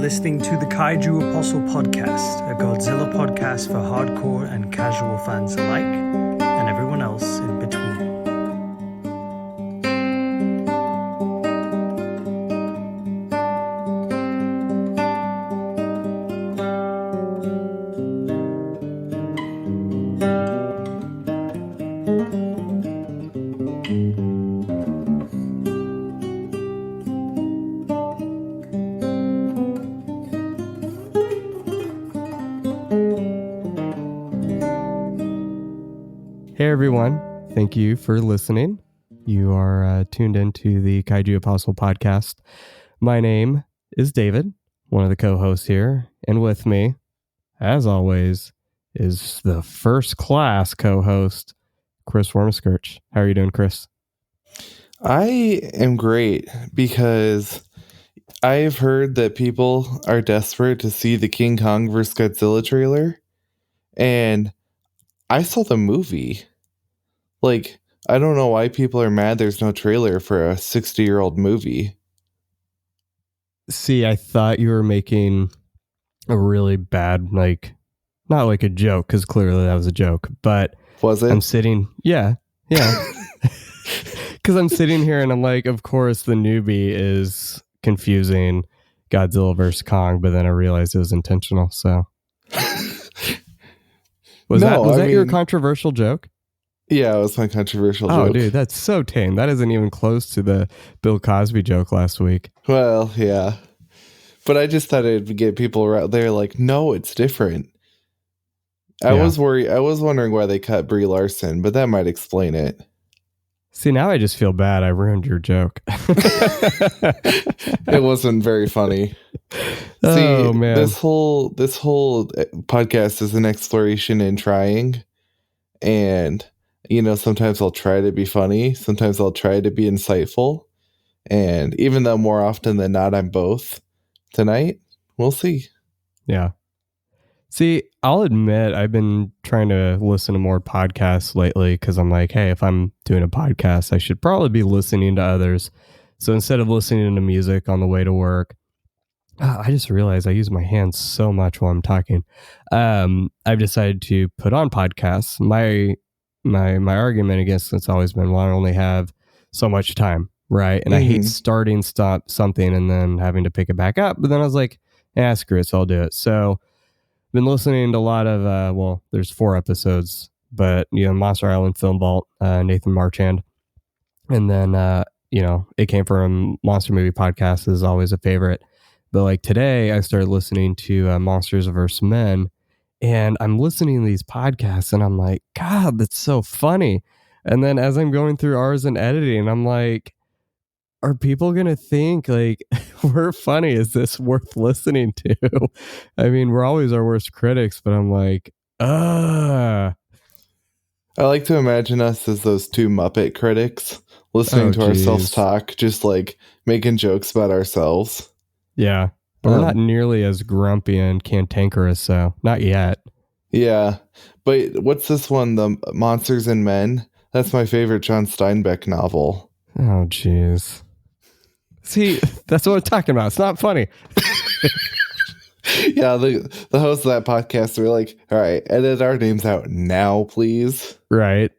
listening to the Kaiju Apostle Podcast, a Godzilla podcast for hardcore and casual fans alike, and everyone else in between. Hey everyone, thank you for listening. You are tuned into the Kaiju Apostle podcast. My name is David, one of the co-hosts here, and with me, as always, is the first class co-host, Chris Wormskirch. How are you doing, Chris? I am great because I've heard that people are desperate to see the King Kong vs. Godzilla trailer, and I saw the movie. Like, I don't know why people are mad there's no trailer for a 60-year-old movie. See, I thought you were making a really bad, not like a joke, because clearly that was a joke, but... Was it? I'm sitting... Yeah. Because I'm sitting here and I'm like, of course the newbie is confusing Godzilla vs. Kong, but then I realized it was intentional, so... Was that your controversial joke? Yeah, it was my controversial joke. Oh, dude, that's so tame. That isn't even close to the Bill Cosby joke last week. Well, yeah. But I just thought it'd get people out there like, no, it's different. I was wondering why they cut Brie Larson, but that might explain it. See, now I just feel bad. I ruined your joke. It wasn't very funny. Oh, See, man. This whole podcast is an exploration in trying. And, sometimes I'll try to be funny. Sometimes I'll try to be insightful. And even though more often than not, I'm both tonight, we'll see. Yeah. See, I'll admit I've been trying to listen to more podcasts lately because I'm like, hey, if I'm doing a podcast, I should probably be listening to others. So instead of listening to music on the way to work, I just realized I use my hands so much while I'm talking. I've decided to put on podcasts. My argument against it's always been, well, I only have so much time, right? And I hate starting something and then having to pick it back up. But then I was like, screw it, so I'll do it. So been listening to a lot of there's 4 episodes, but Monster Island Film Vault, Nathan Marchand, and then It Came From Monster Movie Podcast is always a favorite. But like today I started listening to Monsters vs. Men, and I'm listening to these podcasts and I'm like, God, that's so funny. And then as I'm going through ours and editing, I'm like, are people going to think like we're funny? Is this worth listening to? I mean, we're always our worst critics, but I'm like, I like to imagine us as those 2 Muppet critics listening to ourselves talk, just like making jokes about ourselves. Yeah. But we're not nearly as grumpy and cantankerous, so not yet. Yeah. But what's this one? The Monsters and Men? That's my favorite John Steinbeck novel. Oh, jeez. See, that's what I'm talking about. It's not funny. Yeah, the hosts of that podcast were like, all right, edit our names out now, please. Right.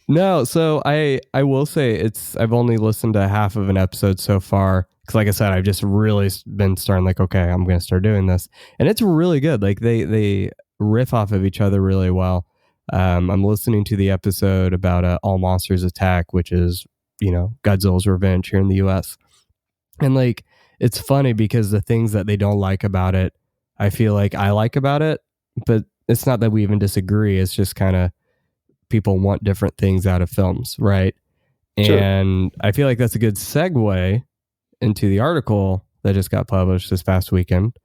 No, so I will say I've only listened to half of an episode so far. Because like I said, I've just really been starting like, okay, I'm going to start doing this. And it's really good. Like they riff off of each other really well. I'm listening to the episode about All Monsters Attack, which is, Godzilla's revenge here in the US. And like, it's funny because the things that they don't like about it, I feel like I like about it, but it's not that we even disagree. It's just kind of people want different things out of films, right? Sure. And I feel like that's a good segue into the article that just got published this past weekend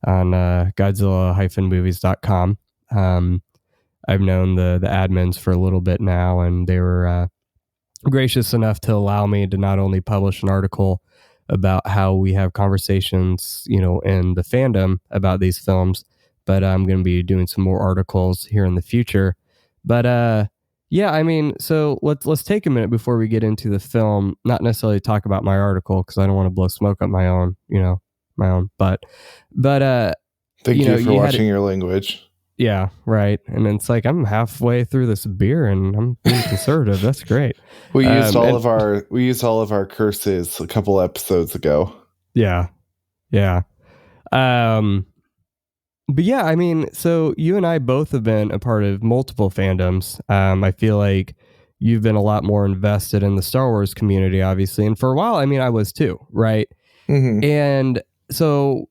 on Godzilla-movies.com. I've known the admins for a little bit now, and they were gracious enough to allow me to not only publish an article about how we have conversations, in the fandom about these films, but I'm going to be doing some more articles here in the future. But yeah, I mean, so let's take a minute before we get into the film, not necessarily talk about my article because I don't want to blow smoke up my own, my own. But Thank you know, you for you had watching your language. yeah, right. And it's like I'm halfway through this beer and I'm being conservative. That's great. We used And all of our curses a couple episodes ago. yeah, yeah. But yeah, I mean, so you and I both have been a part of multiple fandoms. I feel like you've been a lot more invested in the Star Wars community, obviously. And for a while, I mean, I was too, right? Mm-hmm. And so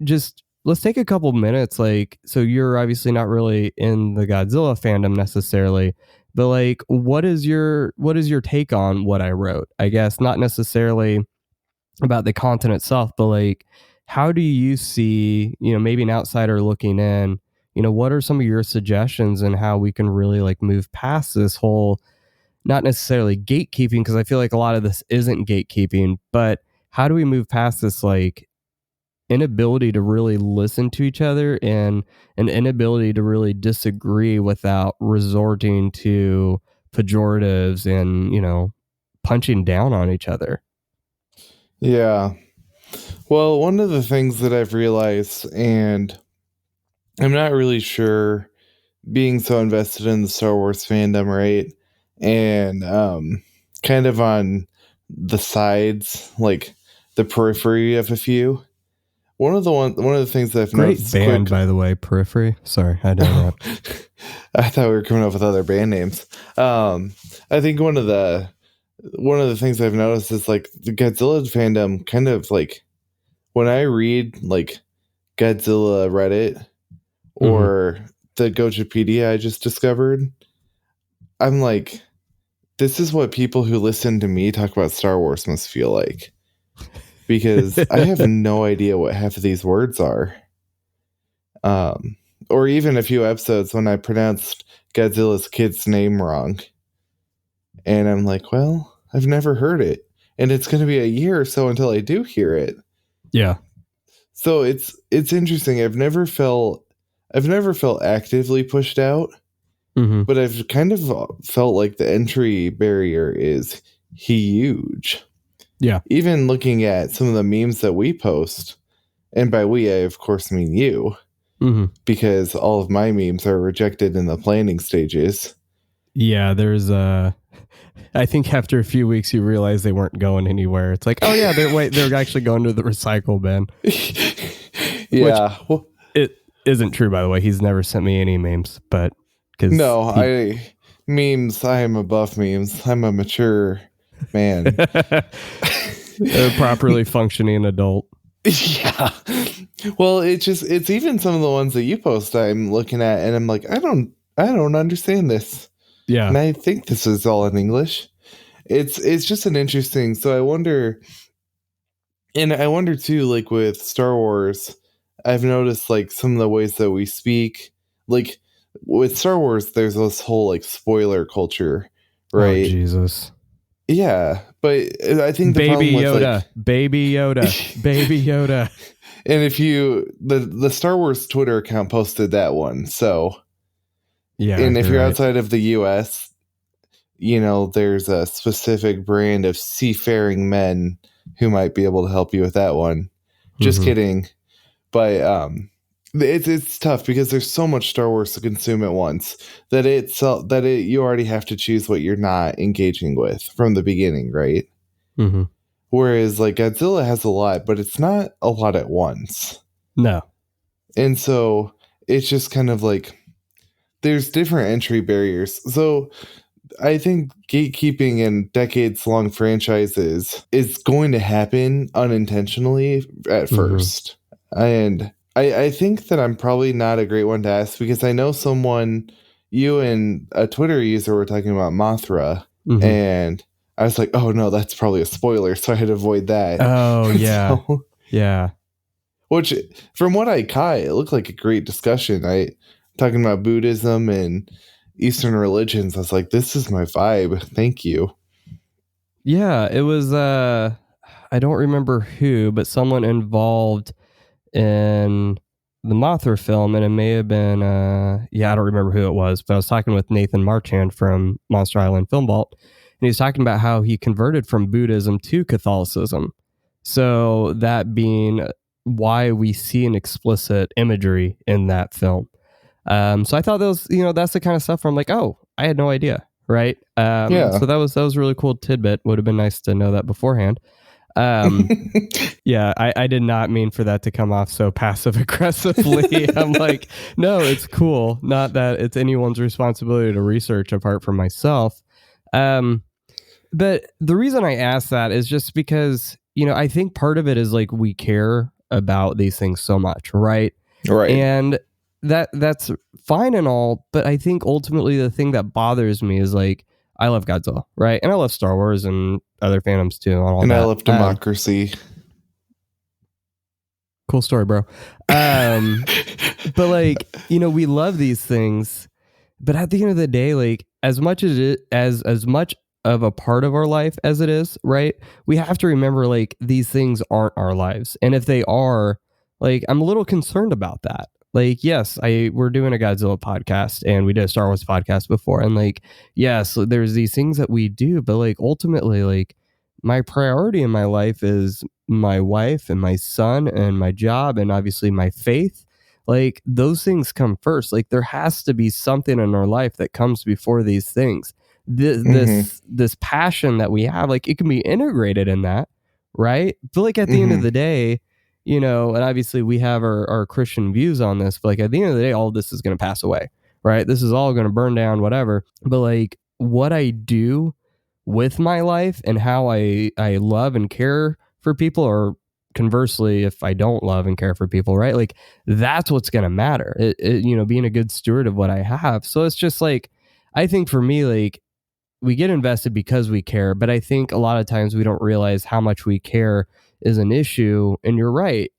just let's take a couple minutes. Like, so you're obviously not really in the Godzilla fandom necessarily, but like, what is your take on what I wrote? I guess not necessarily about the content itself, but like, how do you see, you know, maybe an outsider looking in, you know, what are some of your suggestions and how we can really like move past this whole, not necessarily gatekeeping, because I feel like a lot of this isn't gatekeeping, but how do we move past this like inability to really listen to each other and an inability to really disagree without resorting to pejoratives and, you know, punching down on each other? Yeah. Well, one of the things that I've realized, and I'm not really sure, being so invested in the Star Wars fandom, right? And kind of on the sides, like the periphery of a few. One of the things that I've Great noticed band, by the way, Periphery. Sorry, I don't know. I thought we were coming up with other band names. I think one of the things I've noticed is like the Godzilla fandom kind of like when I read like Godzilla Reddit or the Gojipedia I just discovered, I'm like, this is what people who listen to me talk about Star Wars must feel like. Because I have no idea what half of these words are. Or even a few episodes when I pronounced Godzilla's kid's name wrong. And I'm like, well, I've never heard it. And it's going to be a year or so until I do hear it. Yeah. So it's interesting. I've never felt actively pushed out, but I've kind of felt like the entry barrier is huge. Yeah. Even looking at some of the memes that we post, and by we, I of course mean you, because all of my memes are rejected in the planning stages. Yeah, there's I think after a few weeks you realize they weren't going anywhere. It's like, oh yeah, they're actually going to the recycle bin. Yeah. Which it isn't true, by the way. He's never sent me any memes, but memes, I am above memes. I'm a mature man. A properly functioning adult. Yeah. Well, it's even some of the ones that you post I'm looking at and I'm like, I don't understand this. Yeah. And I think this is all in English. It's just an interesting, so I wonder too, like with Star Wars, I've noticed like some of the ways that we speak, like with Star Wars, there's this whole like spoiler culture, right? Oh, Jesus. Yeah, but I think the Baby problem with Yoda, like, Baby Yoda, Baby Yoda. And if you the Star Wars Twitter account posted that one, so yeah, and if you're right. outside of the US, you know, there's a specific brand of seafaring men who might be able to help you with that one. Just kidding. But it's tough because there's so much Star Wars to consume at once that you already have to choose what you're not engaging with from the beginning, right? Whereas like Godzilla has a lot, but it's not a lot at once. No. And so it's just kind of like there's different entry barriers. So I think gatekeeping in decades-long franchises is going to happen unintentionally at first. And I think that I'm probably not a great one to ask because I know you and a Twitter user were talking about Mothra, and I was like, oh no, that's probably a spoiler, so I had to avoid that. Oh, yeah. So, yeah. Which, from what I caught, it looked like a great discussion. Talking about Buddhism and Eastern religions, I was like, this is my vibe. Thank you. Yeah, it was, I don't remember who, but someone involved in the Mothra film, and it may have been, I don't remember who it was, but I was talking with Nathan Marchand from Monster Island Film Vault, and he was talking about how he converted from Buddhism to Catholicism. So that being why we see an explicit imagery in that film. So I thought that was, that's the kind of stuff where I'm like, oh, I had no idea. Right. Yeah. So that was a really cool tidbit. Would have been nice to know that beforehand. Yeah, I did not mean for that to come off so passive aggressively. I'm like, no, it's cool. Not that it's anyone's responsibility to research apart from myself. But the reason I ask that is just because, I think part of it is like we care about these things so much, right? Right. And that's fine and all, but I think ultimately the thing that bothers me is like, I love Godzilla, right? And I love Star Wars and other fandoms too, and all and that. I love democracy. Cool story, bro. But like, we love these things, but at the end of the day, like as much of a part of our life as it is, right? We have to remember like these things aren't our lives. And if they are, like I'm a little concerned about that. Like, yes, we're doing a Godzilla podcast and we did a Star Wars podcast before. And like, yes, there's these things that we do, but like ultimately, like my priority in my life is my wife and my son and my job and obviously my faith. Like those things come first. Like there has to be something in our life that comes before these things. This passion that we have, like it can be integrated in that, right? But like at the end of the day, and obviously we have our Christian views on this, but like at the end of the day, all of this is going to pass away, right? This is all going to burn down, whatever. But like what I do with my life and how I love and care for people, or conversely, if I don't love and care for people, right? Like that's what's going to matter. Being a good steward of what I have. So it's just like, I think for me, like we get invested because we care, but I think a lot of times we don't realize how much we care is an issue. And you're right,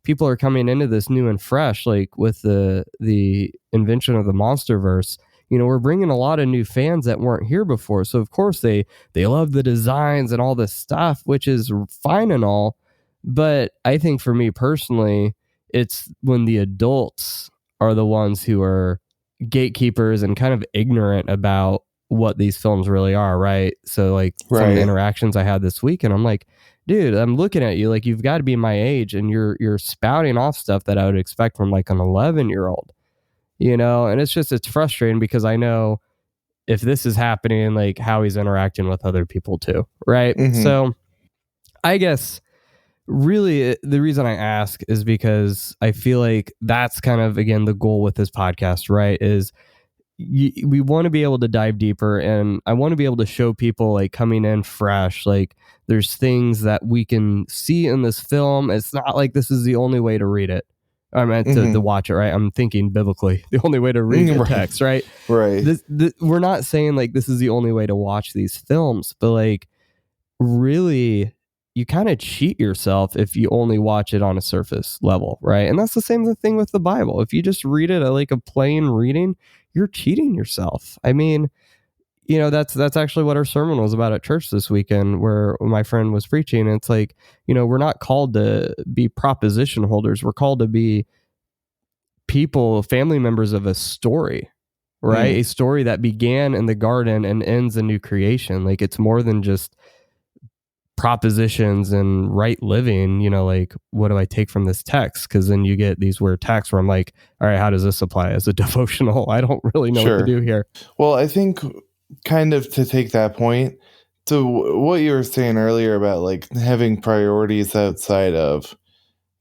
people are coming into this new and fresh, like with the invention of the MonsterVerse. We're bringing a lot of new fans that weren't here before. So of course they love the designs and all this stuff, which is fine and all. But I think for me personally, it's when the adults are the ones who are gatekeepers and kind of ignorant about what these films really are, right? So like some of the interactions I had this week, and I'm like, dude, I'm looking at you like you've got to be my age, and you're spouting off stuff that I would expect from like an 11-year-old, and it's frustrating because I know if this is happening, like how he's interacting with other people too, right? So I guess really the reason I ask is because I feel like that's kind of, again, the goal with this podcast, right? Is we want to be able to dive deeper, and I want to be able to show people like coming in fresh, like there's things that we can see in this film. It's not like this is the only way to read it. I meant to watch it, right? I'm thinking biblically, the only way to read the text, right? Right. We're not saying like this is the only way to watch these films, but like really you kind of cheat yourself if you only watch it on a surface level, right? And that's the same thing with the Bible. If you just read it like a plain reading, you're cheating yourself. I mean, that's actually what our sermon was about at church this weekend, where my friend was preaching. And it's like, we're not called to be proposition holders. We're called to be people, family members of a story, right? A story that began in the garden and ends in new creation. Like it's more than just propositions and right living, like what do I take from this text? Because then you get these weird texts where I'm like, all right, how does this apply as a devotional? I don't really know what to do here. Well, I think kind of to take that point to what you were saying earlier about like having priorities outside of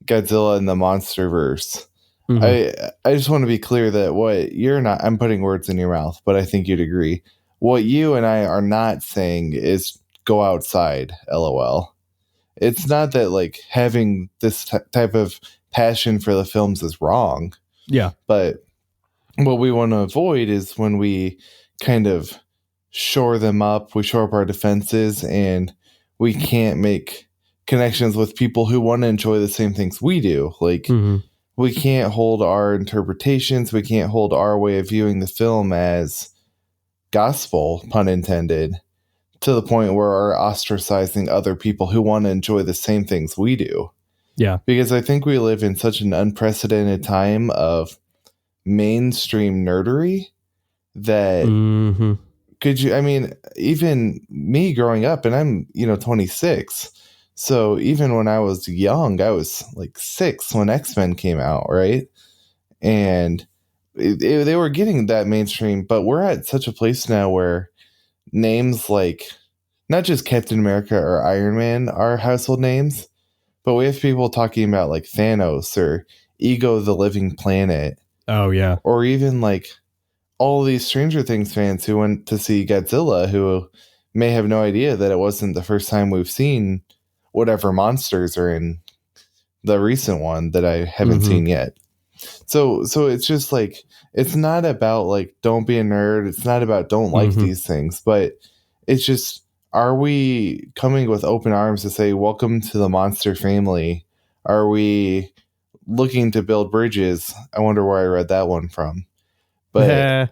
Godzilla and the MonsterVerse. I just want to be clear that what you're not, I'm putting words in your mouth, but I think you'd agree. What you and I are not saying is go outside, LOL. It's not that like having this type of passion for the films is wrong. Yeah. But what we want to avoid is when we kind of shore them up, we shore up our defenses, and we can't make connections with people who want to enjoy the same things we do. Like we can't hold our interpretations, we can't hold our way of viewing the film as gospel, pun intended, to the point where we're ostracizing other people who want to enjoy the same things we do. Yeah. Because I think we live in such an unprecedented time of mainstream nerdery that even me growing up, and I'm, 26. So even when I was young, I was like 6 when X-Men came out, right? And they were getting that mainstream, but we're at such a place now where names like not just Captain America or Iron Man are household names, but we have people talking about like Thanos or Ego the Living Planet, Oh yeah. or even like all these Stranger Things fans who went to see Godzilla who may have no idea that it wasn't the first time we've seen whatever monsters are in the recent one that I haven't Mm-hmm. seen yet. So it's just like it's not about like don't be a nerd. It's not about don't like Mm-hmm. these things, but it's just are we coming with open arms to say welcome to the monster family? Are we looking to build bridges? I wonder where I read that one from. But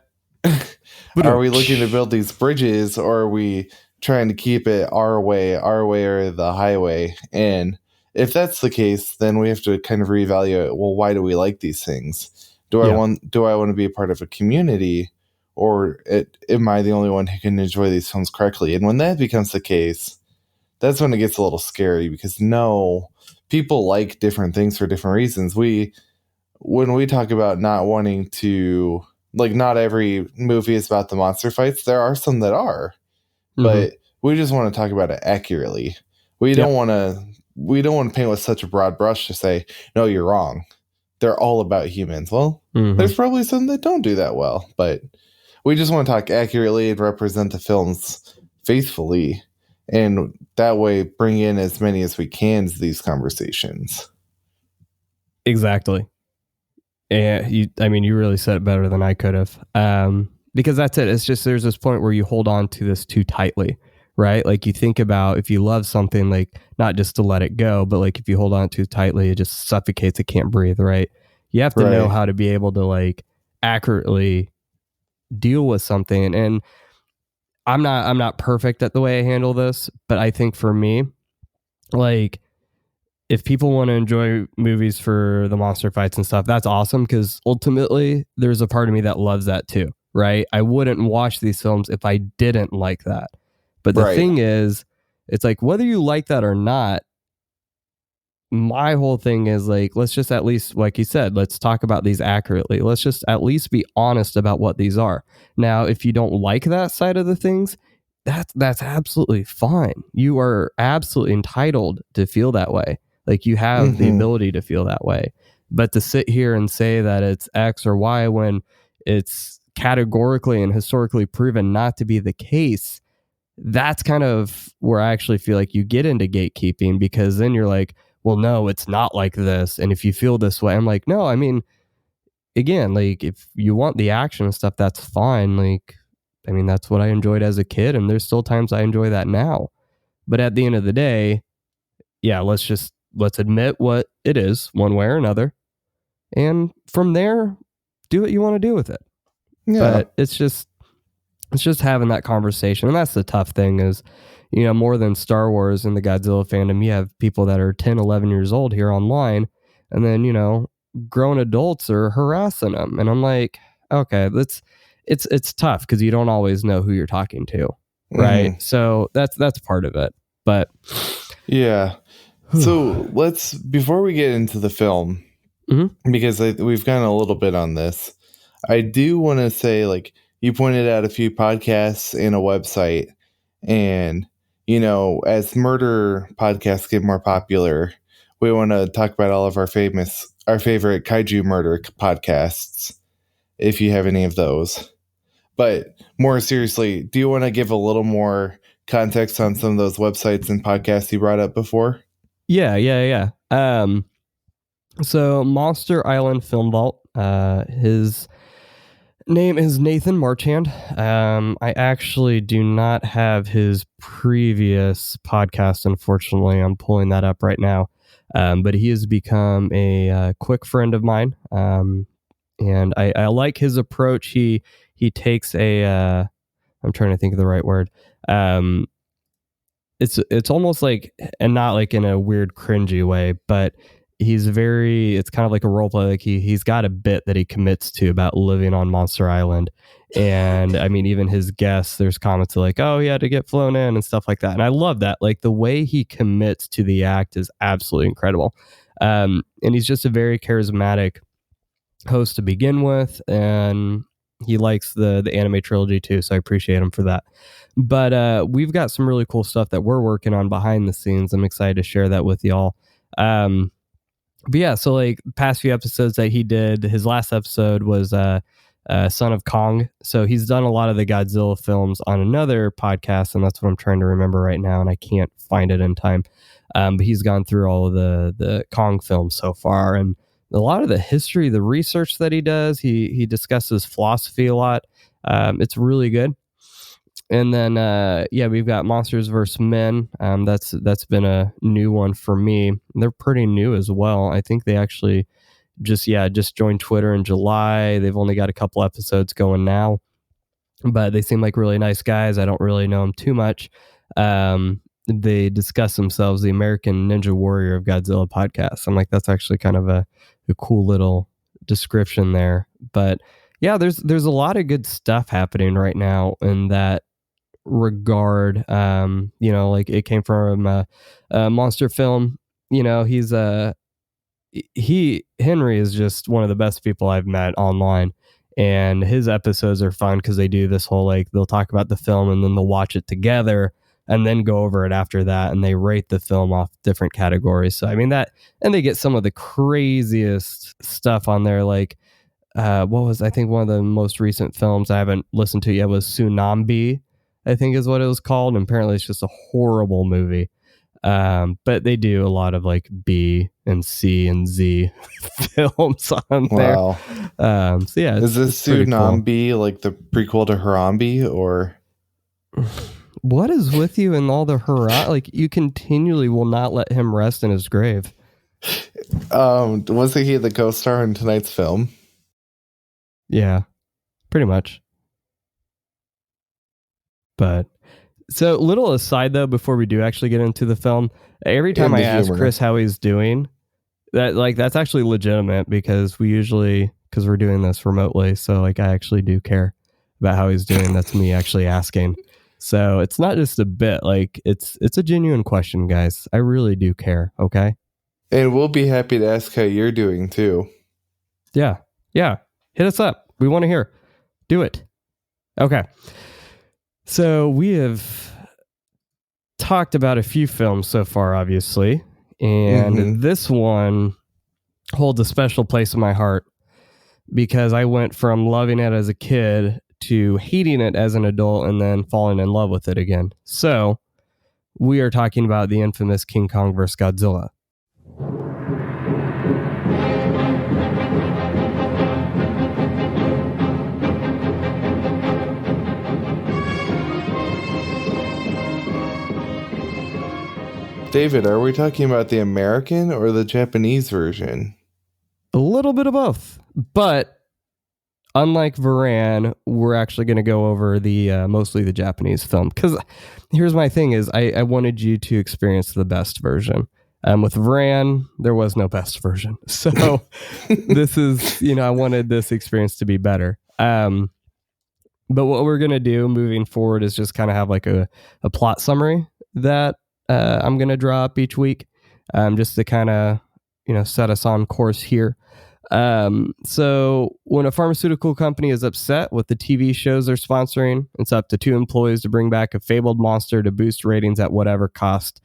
are we looking to build these bridges, or are we trying to keep it our way or the highway? And if that's the case, then we have to kind of reevaluate, well, why do we like these things? Do I Yeah. want to be a part of a community, or am I the only one who can enjoy these films correctly? And when that becomes the case, that's when it gets a little scary, because no, people like different things for different reasons. When we talk about not wanting to, like, not every movie is about the monster fights. There are some that are, but we just want to talk about it accurately. We Yep. don't want to paint with such a broad brush to say, no, you're wrong. They're all about humans. Well, there's probably some that don't do that well, but we just want to talk accurately and represent the films faithfully, and that way bring in as many as we can to these conversations. Exactly. And you really said it better than I could have. Because that's it. It's just there's this point where you hold on to this too tightly, right? Like you think about if you love something, like not just to let it go, but like if you hold on too tightly, it just suffocates. It can't breathe, right? You have to know Right. how to be able to like accurately deal with something. And I'm not perfect at the way I handle this, but I think for me, like if people want to enjoy movies for the monster fights and stuff, that's awesome, because ultimately there's a part of me that loves that too, right? I wouldn't watch these films if I didn't like that. But the Right. thing is, it's like whether you like that or not, my whole thing is like, let's just at least, like you said, let's talk about these accurately. Let's just at least be honest about what these are. Now, if you don't like that side of the things, that's absolutely fine. You are absolutely entitled to feel that way. Like you have the ability to feel that way. But to sit here and say that it's X or Y when it's categorically and historically proven not to be the case, that's kind of where I actually feel like you get into gatekeeping, because then you're like, well, no, it's not like this. And if you feel this way, I'm like, no, I mean, again, like if you want the action and stuff, that's fine. Like, I mean, that's what I enjoyed as a kid. And there's still times I enjoy that now. But at the end of the day, yeah, let's admit what it is one way or another. And from there, do what you want to do with it. Yeah. But it's just having that conversation. And that's the tough thing is, more than Star Wars and the Godzilla fandom, you have people that are 10, 11 years old here online. And then, grown adults are harassing them. And I'm like, okay, it's tough because you don't always know who you're talking to. Right. So that's part of it. But yeah. So before we get into the film, because we've gotten a little bit on this, I do want to say, like, you pointed out a few podcasts and a website, and, as murder podcasts get more popular, we want to talk about all of our favorite kaiju murder podcasts, if you have any of those. But more seriously, do you want to give a little more context on some of those websites and podcasts you brought up before? Yeah. So Monster Island Film Vault, his name is Nathan Marchand. I actually do not have his previous podcast, unfortunately. I'm pulling that up right now. But he has become a quick friend of mine. And I like his approach. He takes I'm trying to think of the right word. It's almost like, and not like in a weird cringy way, but it's kind of like a role play. Like he's got a bit that he commits to about living on Monster Island. And I mean, even his guests, there's comments like, oh, he had to get flown in and stuff like that. And I love that. Like the way he commits to the act is absolutely incredible. And he's just a very charismatic host to begin with. And he likes the anime trilogy too. So I appreciate him for that. But we've got some really cool stuff that we're working on behind the scenes. I'm excited to share that with y'all. But yeah, so like past few episodes that he did, his last episode was Son of Kong. So he's done a lot of the Godzilla films on another podcast, and that's what I'm trying to remember right now, and I can't find it in time. But he's gone through all of the Kong films so far, and a lot of the history, the research that he does, he discusses philosophy a lot. It's really good. And then, we've got Monsters vs. Men. That's been a new one for me. They're pretty new as well. I think they actually just joined Twitter in July. They've only got a couple episodes going now, but they seem like really nice guys. I don't really know them too much. They discuss themselves the American Ninja Warrior of Godzilla podcast. I'm like, that's actually kind of a cool little description there. But yeah, there's a lot of good stuff happening right now in that regard. Like it came from a monster film. Henry is just one of the best people I've met online, and his episodes are fun because they do this whole, like, they'll talk about the film and then they'll watch it together and then go over it after that, and they rate the film off different categories. So I mean that, and they get some of the craziest stuff on there, like what was, I think one of the most recent films I haven't listened to yet was Tsunami, I think is what it was called. And apparently it's just a horrible movie. But they do a lot of like B and C and Z films on there. Wow. So yeah. Is this Tsunami cool. Like the prequel to Harambe, or? What is with you and all the hurrah? Like, you continually will not let him rest in his grave. Wasn't he the co-star in tonight's film? Yeah, pretty much. But so, little aside though, before we do actually get into the film, every time I ask Chris how he's doing, that's actually legitimate, because because we're doing this remotely, so like I actually do care about how he's doing. That's me actually asking. So it's not just a bit, like it's a genuine question, guys. I really do care. Okay. And we'll be happy to ask how you're doing too. Yeah. Hit us up. We want to hear. Do it. Okay. So we have talked about a few films so far, obviously. And this one holds a special place in my heart because I went from loving it as a kid to hating it as an adult and then falling in love with it again. So we are talking about the infamous King Kong vs. Godzilla. David, are we talking about the American or the Japanese version? A little bit of both, but unlike Varan, we're actually going to go over the mostly the Japanese film, because here's my thing is I wanted you to experience the best version. With Varan, there was no best version. So this is, I wanted this experience to be better. But what we're going to do moving forward is just kind of have like a plot summary that I'm going to draw up each week, just to kind of, set us on course here. So when a pharmaceutical company is upset with the TV shows they're sponsoring, it's up to 2 employees to bring back a fabled monster to boost ratings at whatever cost,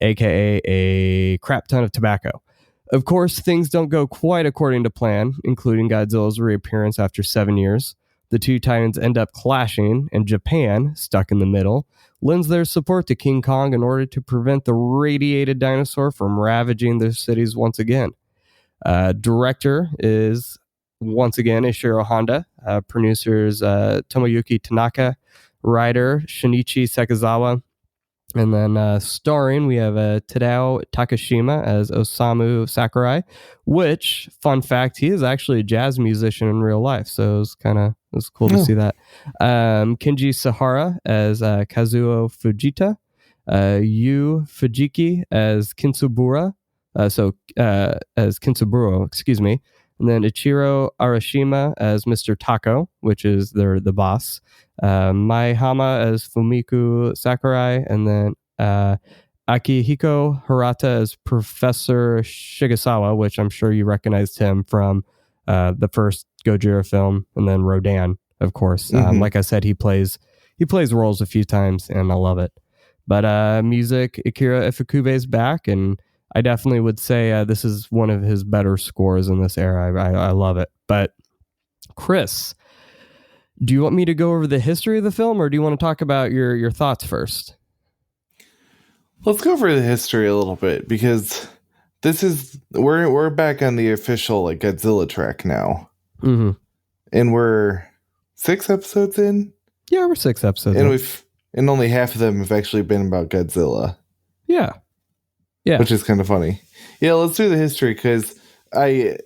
aka a crap ton of tobacco. Of course, things don't go quite according to plan, including Godzilla's reappearance after 7 years. The two titans end up clashing, and Japan, stuck in the middle, lends their support to King Kong in order to prevent the radiated dinosaur from ravaging their cities once again. Director is once again Ishiro Honda, producers Tomoyuki Tanaka, writer Shinichi Sekizawa, and then starring we have Tadao Takashima as Osamu Sakurai, which, fun fact, he is actually a jazz musician in real life, so it was cool to see that. Kenji Sahara as Kazuo Fujita, Yu Fujiki as Kinsubura, as Kintsuburou, excuse me. And then Ichiro Arashima as Mr. Tako, which is the boss. Mai Hama as Fumiku Sakurai, and then Akihiko Hirata as Professor Shigesawa, which I'm sure you recognized him from the first Gojira film, and then Rodan, of course. Like I said, he plays roles a few times, and I love it. But music, Akira Ifukube is back, and I definitely would say this is one of his better scores in this era. I love it. But Chris, do you want me to go over the history of the film, or do you want to talk about your thoughts first? Let's go over the history a little bit, because we're back on the official like Godzilla track now, and we're 6 episodes in. Yeah, we're 6 episodes in. And only half of them have actually been about Godzilla. Yeah. Which is kind of funny. Yeah, let's do the history, because we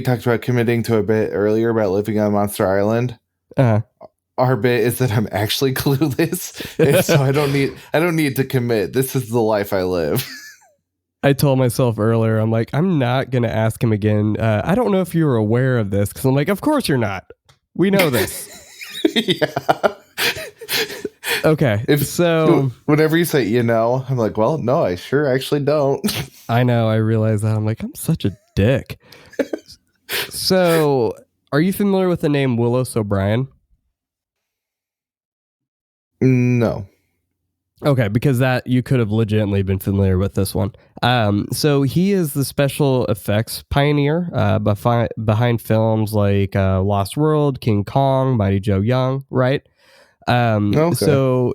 talked about committing to a bit earlier about living on Monster Island. Our bit is that I'm actually clueless, and so I don't need to commit. This is the life I live. I told myself earlier, I'm like, I'm not going to ask him again. I don't know if you were aware of this, because I'm like, of course you're not. We know this. Yeah. Okay. So whenever you say, I'm like, well, no, I sure actually don't. I know. I realize that. I'm like, I'm such a dick. So are you familiar with the name Willis O'Brien? No. Okay, because that you could have legitimately been familiar with this one. So he is the special effects pioneer behind films like Lost World, King Kong, Mighty Joe Young, right? Okay. So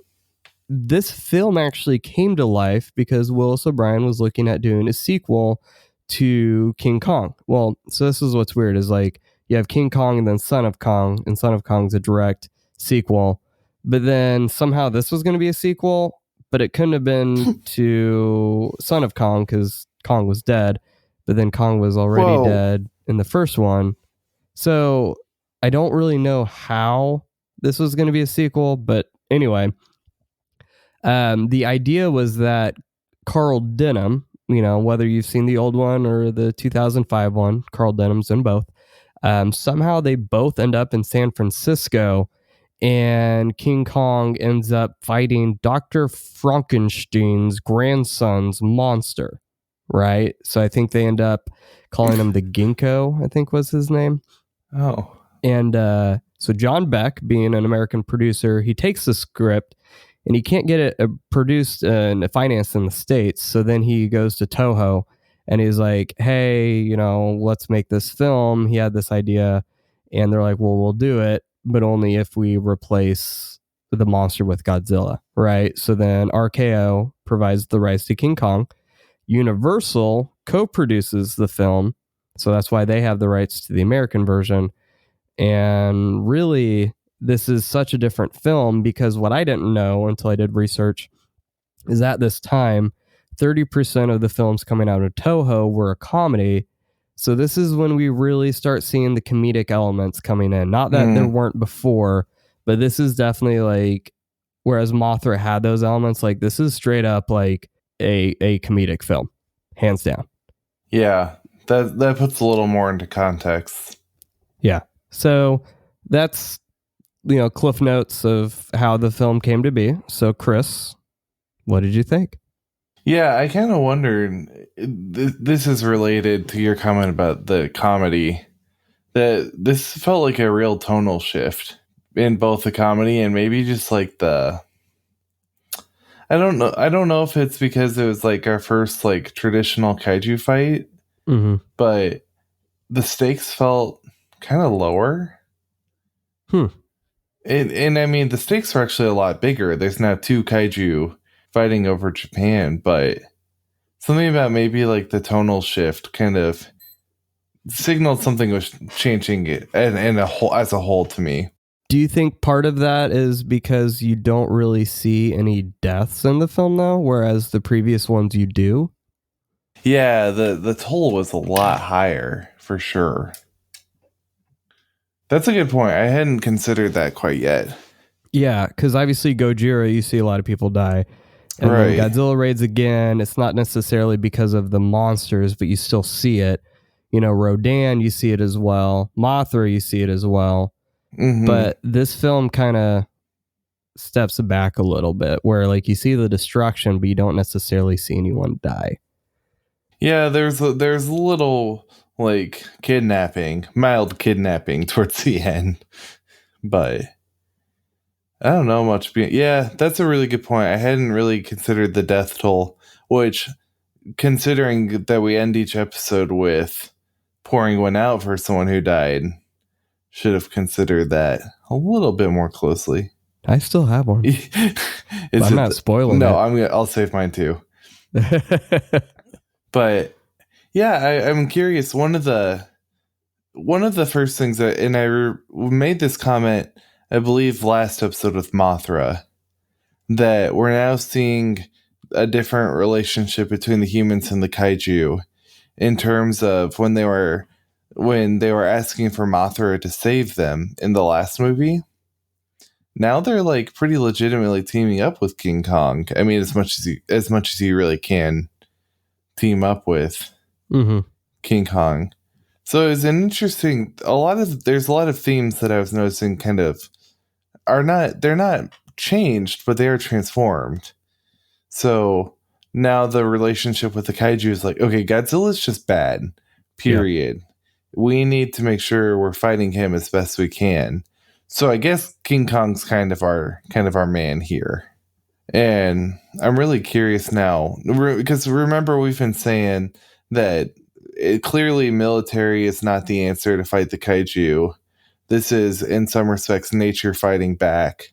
this film actually came to life because Willis O'Brien was looking at doing a sequel to King Kong. Well, so this is what's weird is like you have King Kong and then Son of Kong, and Son of Kong's a direct sequel. But then somehow this was going to be a sequel, but it couldn't have been to Son of Kong because Kong was dead. But then Kong was already dead in the first one. So I don't really know how this was going to be a sequel. But anyway, the idea was that Carl Denham, whether you've seen the old one or the 2005 one, Carl Denham's in both. Somehow they both end up in San Francisco. And King Kong ends up fighting Dr. Frankenstein's grandson's monster, right? So I think they end up calling him the Ginkgo, I think was his name. Oh. And so John Beck, being an American producer, he takes the script and he can't get it produced and financed in the States. So then he goes to Toho and he's like, hey, let's make this film. He had this idea and they're like, well, we'll do it, but only if we replace the monster with Godzilla, right? So then RKO provides the rights to King Kong. Universal co-produces the film, so that's why they have the rights to the American version. And really, this is such a different film because what I didn't know until I did research is at this time, 30% of the films coming out of Toho were a comedy. So this is when we really start seeing the comedic elements coming in. Not that there weren't before, but this is definitely like, whereas Mothra had those elements, like this is straight up like a comedic film, hands down. Yeah, that puts a little more into context. Yeah. So that's, cliff notes of how the film came to be. So Chris, what did you think? Yeah, I kind of wondered, this is related to your comment about the comedy, that this felt like a real tonal shift in both the comedy and maybe just like I don't know if it's because it was like our first like traditional kaiju fight, but the stakes felt kind of lower. And I mean, the stakes are actually a lot bigger. There's now 2 kaiju fighting over Japan, but something about maybe like the tonal shift kind of signaled something was changing it and as a whole to me. Do you think part of that is because you don't really see any deaths in the film though, whereas the previous ones you do? Yeah, the toll was a lot higher for sure. That's a good point. I hadn't considered that quite yet. Yeah, because obviously Gojira, you see a lot of people die. And then Right. Godzilla raids again. It's not necessarily because of the monsters, but you still see it. You know, Rodan, you see it as well. Mothra, you see it as well. Mm-hmm. But this film kind of steps back a little bit, where like you see the destruction, but you don't necessarily see anyone die. Yeah, there's a little like mild kidnapping towards the end, but I don't know much. Yeah, that's a really good point. I hadn't really considered the death toll, which, considering that we end each episode with pouring one out for someone who died, should have considered that a little bit more closely. I still have one. I'm not spoiling no, it. I'll save mine too. But yeah, I'm curious. One of the first things that, and I made this comment, I believe, last episode with Mothra, that we're now seeing a different relationship between the humans and the kaiju, in terms of when they were asking for Mothra to save them in the last movie. Now they're like pretty legitimately teaming up with King Kong. I mean, as much as you really can team up with King Kong. So it's an interesting. There's a lot of themes that I was noticing kind of they're not changed, but they are transformed. So now the relationship with the kaiju is like, okay, Godzilla's just bad. Period. Yeah. We need to make sure we're fighting him as best we can. So I guess King Kong's kind of our man here. And I'm really curious now, because remember, we've been saying that clearly military is not the answer to fight the kaiju. This is, in some respects, nature fighting back.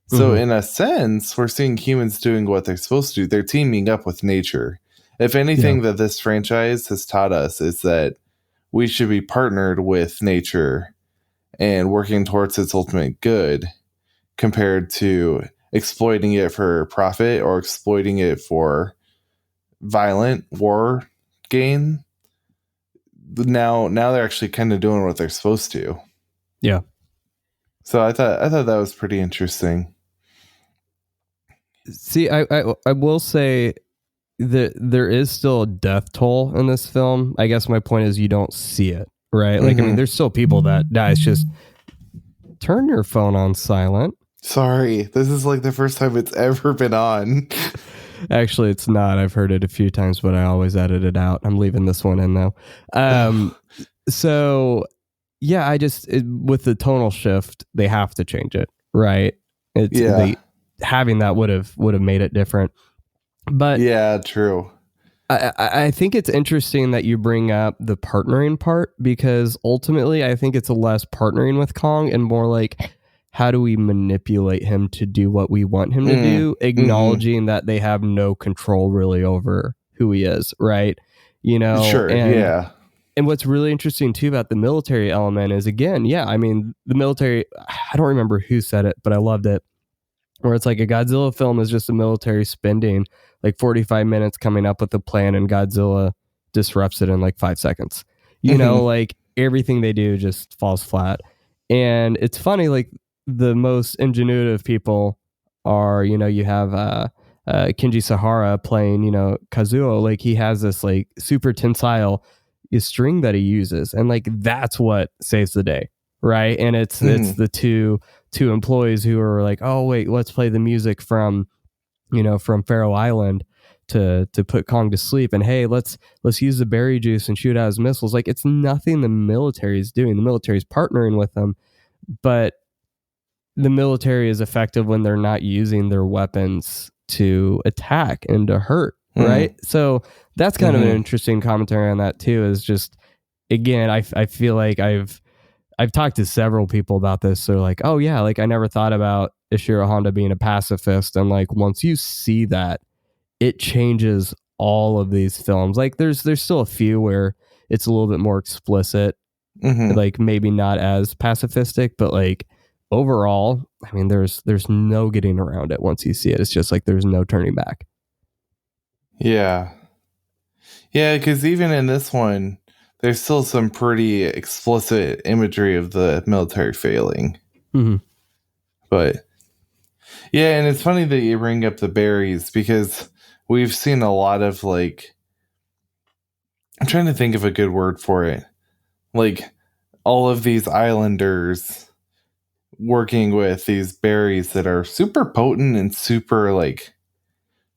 So in a sense, we're seeing humans doing what they're supposed to do. They're teaming up with nature. If anything that this franchise has taught us is that we should be partnered with nature and working towards its ultimate good, compared to exploiting it for profit or exploiting it for violent war gain. Now they're actually kind of doing what they're supposed to. Yeah. So I thought that was pretty interesting. See, I will say that there is still a death toll in this film. I guess my point is you don't see it, right? Like, I mean, there's still people that die. It's just turn your phone on silent. Sorry, this is like the first time it's ever been on. Actually, it's not. I've heard it a few times, but I always edit it out. I'm leaving this one in though. So yeah, with the tonal shift, they have to change it, right? Having that would have made it different. But yeah, true. I think it's interesting that you bring up the partnering part, because ultimately I think it's less partnering with Kong and more like, how do we manipulate him to do what we want him to do, acknowledging that they have no control really over who he is, right? You know, sure, yeah. And what's really interesting too about the military element is, again, I mean, the military, I don't remember who said it, but I loved it, where it's like a Godzilla film is just the military spending like 45 minutes coming up with a plan, and Godzilla disrupts it in like 5 seconds. You know, like everything they do just falls flat. And it's funny, like the most ingenuitive people are, you know, you have Kenji Sahara playing, you know, Kazuo. Like he has this like super tensile string that he uses, and like that's what saves the day, right? And it's the two employees who are like, oh wait, let's play the music from Faroe Island to put Kong to sleep, and hey, let's use the berry juice and shoot out his missiles. Like, it's nothing the military is doing. The military is partnering with them, but the military is effective when they're not using their weapons to attack and to hurt, right? So that's kind of an interesting commentary on that too, is just, again, I feel like I've talked to several people about this. So like, oh yeah, like I never thought about Ishiro Honda being a pacifist. And like, once you see that, it changes all of these films. Like there's still a few where it's a little bit more explicit, like maybe not as pacifistic, but like overall, I mean, there's no getting around it. Once you see it, it's just like, there's no turning back. Yeah. Yeah. Cause even in this one, there's still some pretty explicit imagery of the military failing. But Yeah, and it's funny that you bring up the berries because we've seen a lot of like, I'm trying to think of a good word for it. Like all of these islanders working with these berries that are super potent and super like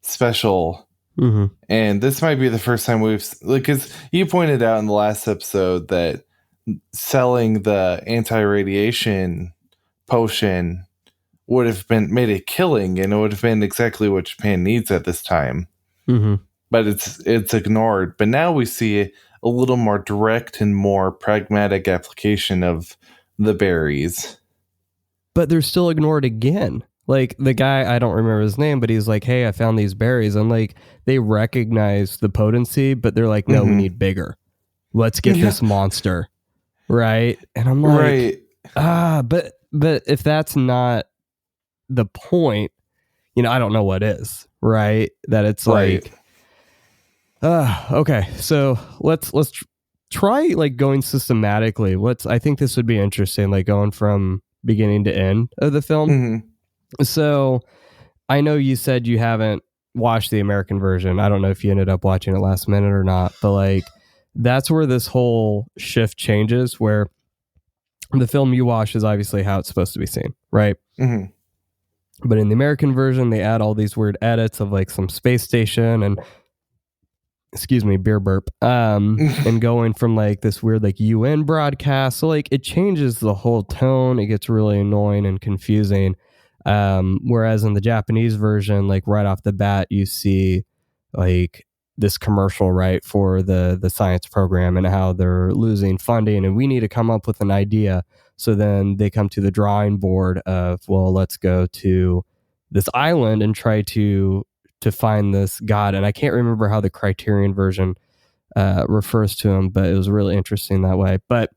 special. Mm-hmm. And this might be the first time we've, like, because you pointed out in the last episode that selling the anti-radiation potion would have been made a killing, and it would have been exactly what Japan needs at this time. Mm-hmm. But it's ignored. But now we see a little more direct and more pragmatic application of the berries. But they're still ignored again. Like the guy, I don't remember his name, but he's like, "Hey, I found these berries," and like they recognize the potency, but they're like, "No, we need bigger. Let's get this monster." Right? And I'm like, but if that's not the point, I don't know what is, right? That it's like, okay, so let's try like going systematically. I think this would be interesting, like going from beginning to end of the film. Mm-hmm. So I know you said you haven't watched the American version. I don't know if you ended up watching it last minute or not, but like that's where this whole shift changes, where the film you watch is obviously how it's supposed to be seen, right? Mm-hmm. But in the American version, they add all these weird edits of like some space station and, excuse me, beer burp, and going from like this weird like UN broadcast. So like it changes the whole tone. It gets really annoying and confusing. Whereas in the Japanese version, like right off the bat, you see like this commercial, right, for the science program and how they're losing funding and we need to come up with an idea. So then they come to the drawing board of, well, let's go to this island and try to find this god. And I can't remember how the Criterion version refers to him, but it was really interesting that way. But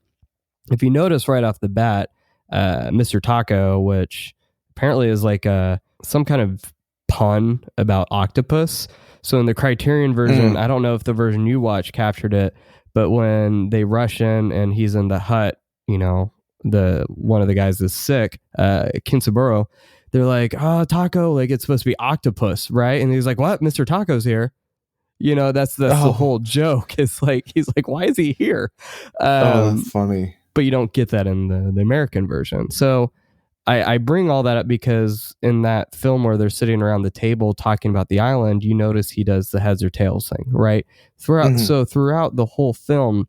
if you notice right off the bat, Mr. Taco, which apparently is like some kind of pun about octopus. So in the Criterion version, I don't know if the version you watch captured it, but when they rush in and he's in the hut, the one of the guys is sick, Kinsaburo, they're like, "Oh, Taco, like it's supposed to be octopus, right?" And he's like, "What? Mr. Taco's here." That's the whole joke. It's like he's like, "Why is he here?" That's funny. But you don't get that in the American version. So I bring all that up because in that film where they're sitting around the table talking about the island, you notice he does the heads or tails thing, right? Throughout the whole film,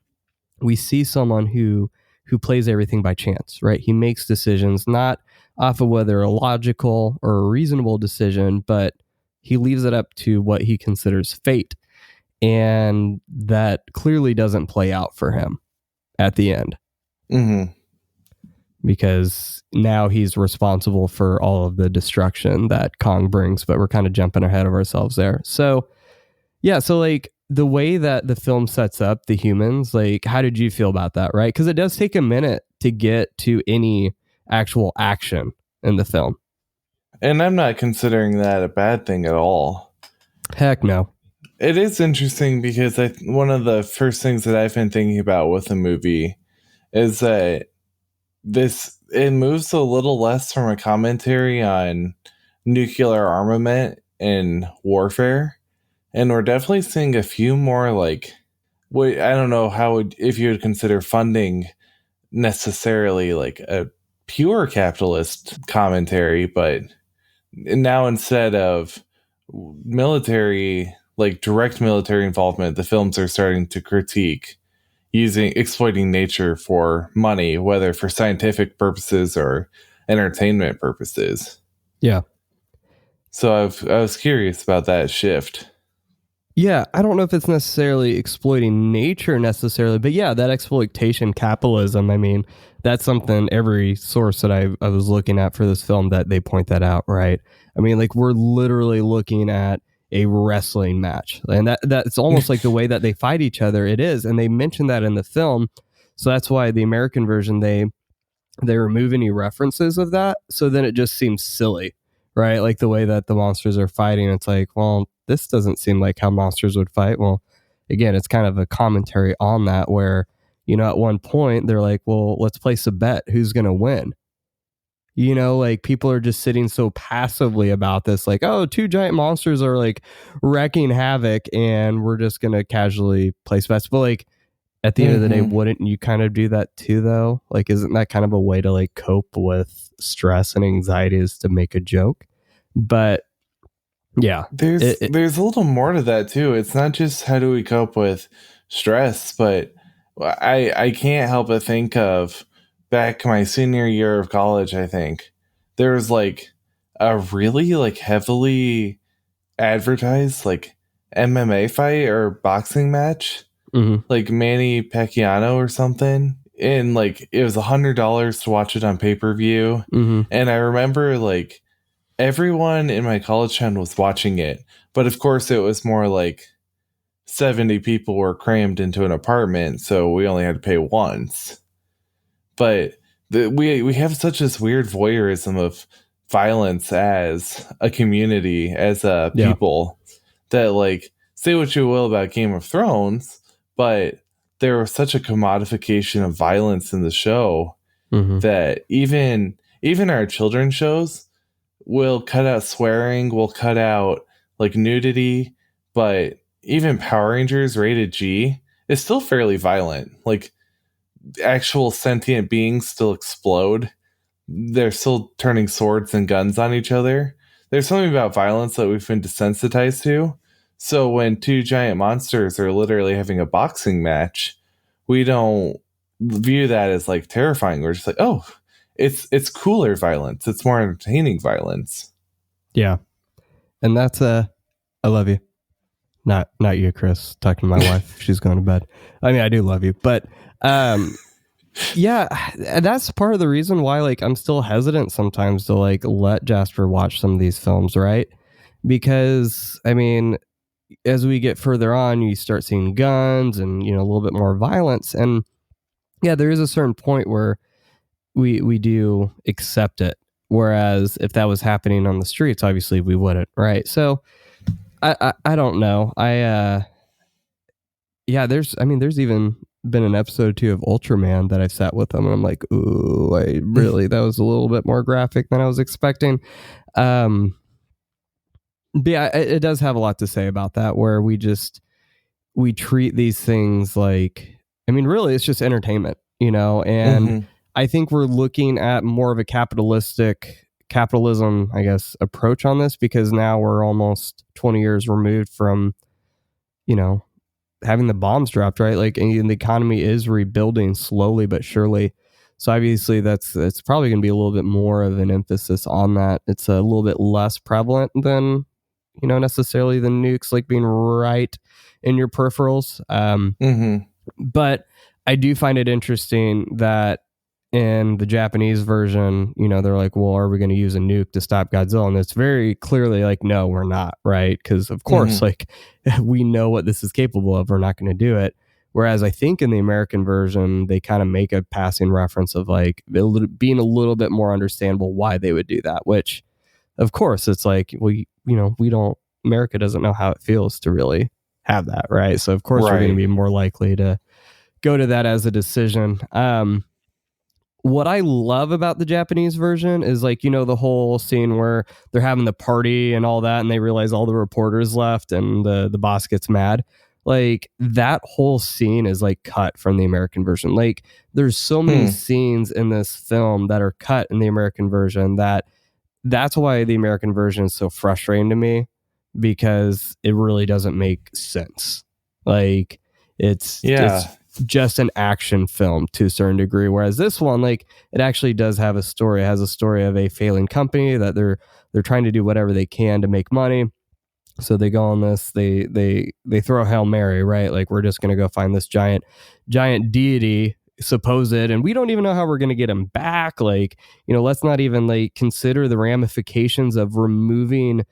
we see someone who plays everything by chance, right? He makes decisions not off of whether a logical or a reasonable decision, but he leaves it up to what he considers fate. And that clearly doesn't play out for him at the end. Mm-hmm. Because now he's responsible for all of the destruction that Kong brings, but we're kind of jumping ahead of ourselves there. So, yeah, so like the way that the film sets up the humans, like how did you feel about that, right? Because it does take a minute to get to any actual action in the film. And I'm not considering that a bad thing at all. Heck no. It is interesting because one of the first things that I've been thinking about with the movie is that it moves a little less from a commentary on nuclear armament and warfare, and we're definitely seeing a few more like, I don't know if you would consider funding necessarily like a pure capitalist commentary, but now instead of military, like direct military involvement, the films are starting to critique exploiting nature for money, whether for scientific purposes or entertainment purposes. Yeah. So I was curious about that shift. Yeah, I don't know if it's necessarily exploiting nature necessarily, but yeah, that exploitation capitalism, I mean, that's something every source that I was looking at for this film that they point that out, right? I mean, like we're literally looking at a wrestling match, and that's almost like the way that they fight each other. It is, and they mention that in the film, so that's why the American version they remove any references of that, so then it just seems silly, right? Like the way that the monsters are fighting, it's like, well, this doesn't seem like how monsters would fight. Well, again, it's kind of a commentary on that where, at one point they're like, well, let's place a bet who's going to win. You know, like people are just sitting so passively about this, like, oh, two giant monsters are like wrecking havoc and we're just going to casually place bets. But like at the end of the day, wouldn't you kind of do that too, though? Like, isn't that kind of a way to like cope with stress and anxiety is to make a joke? But yeah, There's a little more to that too. It's not just how do we cope with stress, but I can't help but think of back my senior year of college, I think. There was like a really like heavily advertised like MMA fight or boxing match, like Manny Pacquiao or something. And like it was $100 to watch it on pay-per-view. And I remember like everyone in my college town was watching it, but of course it was more like 70 people were crammed into an apartment, so we only had to pay once. But we have such this weird voyeurism of violence as a community, as a people, that like say what you will about Game of Thrones, but there was such a commodification of violence in the show that even our children's shows will cut out swearing, will cut out like nudity, but even Power Rangers rated G is still fairly violent. Like actual sentient beings still explode. They're still turning swords and guns on each other. There's something about violence that we've been desensitized to. So when two giant monsters are literally having a boxing match, we don't view that as like terrifying. We're just like, oh, it's cooler violence. It's more entertaining violence. Yeah. And that's I love you. Not you, Chris. Talking to my wife. She's going to bed. I mean, I do love you, but yeah, that's part of the reason why like I'm still hesitant sometimes to like let Jasper watch some of these films, right? Because I mean, as we get further on, you start seeing guns and, you know, a little bit more violence, and yeah, there is a certain point where we do accept it. Whereas if that was happening on the streets, obviously we wouldn't, right? So I don't know. There's even been an episode or two of Ultraman that I've sat with them and I'm like, ooh, that was a little bit more graphic than I was expecting. But yeah, it does have a lot to say about that, where we treat these things like, I mean, really, it's just entertainment, you know, and I think we're looking at more of a capitalism, I guess, approach on this, because now we're almost 20 years removed from, you know, having the bombs dropped, right? Like, and the economy is rebuilding slowly but surely. So obviously that's probably going to be a little bit more of an emphasis on that. It's a little bit less prevalent than, you know, necessarily the nukes like being right in your peripherals. But I do find it interesting that in the Japanese version, you know, they're like, well, are we going to use a nuke to stop Godzilla? And it's very clearly like, no, we're not, right? Because of course, like we know what this is capable of. We're not going to do it. Whereas I think in the American version, they kind of make a passing reference of like being a little bit more understandable why they would do that, which of course it's like, America doesn't know how it feels to really have that, right? So of course we're going to be more likely to go to that as a decision. What I love about the Japanese version is like, you know, the whole scene where they're having the party and all that, and they realize all the reporters left and the boss gets mad. Like that whole scene is like cut from the American version. Like there's so many scenes in this film that are cut in the American version that's why the American version is so frustrating to me, because it really doesn't make sense. Like it's just an action film to a certain degree, whereas this one, like, it actually does have a story. It has a story of a failing company that they're trying to do whatever they can to make money. So they go on this, they throw a Hail Mary, right? Like, we're just going to go find this giant deity, supposed, and we don't even know how we're going to get him back. Like, you know, let's not even like consider the ramifications of removing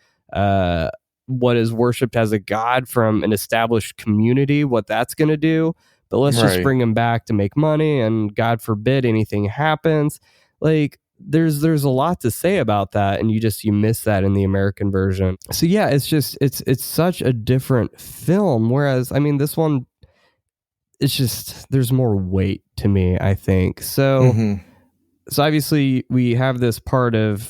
what is worshipped as a god from an established community, what that's going to do. But let's just bring him back to make money, and God forbid anything happens. Like there's a lot to say about that, and you miss that in the American version. So yeah, it's such a different film. Whereas I mean, this one, it's just there's more weight to me, I think. So so obviously we have this part of,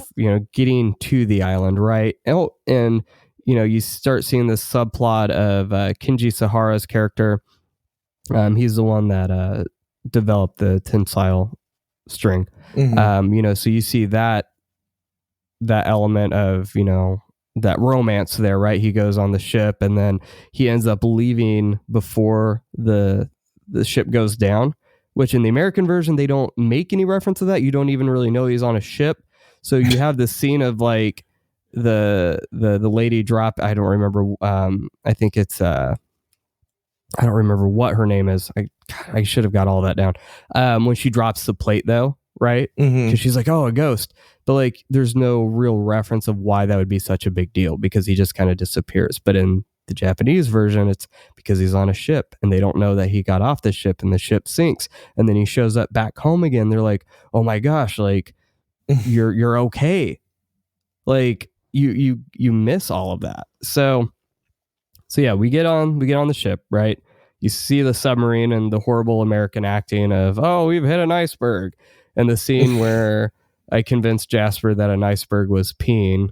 getting to the island, right? And you start seeing this subplot of Kinji Sahara's character. He's the one that developed the tensile string. So you see that element of, that romance there, right? He goes on the ship and then he ends up leaving before the ship goes down, which in the American version, they don't make any reference to that. You don't even really know he's on a ship. So you have this scene of like the lady drop. I don't remember. I think it's, I don't remember what her name is. I should have got all that down. When she drops the plate though, right? Because she's like, oh, a ghost. But like, there's no real reference of why that would be such a big deal because he just kind of disappears. But in the Japanese version, it's because he's on a ship and they don't know that he got off the ship and the ship sinks. And then he shows up back home again. They're like, oh my gosh, like you're okay. Like you miss all of that. So yeah, we get on the ship, right? You see the submarine and the horrible American acting of, oh, we've hit an iceberg. And the scene where I convinced Jasper that an iceberg was peeing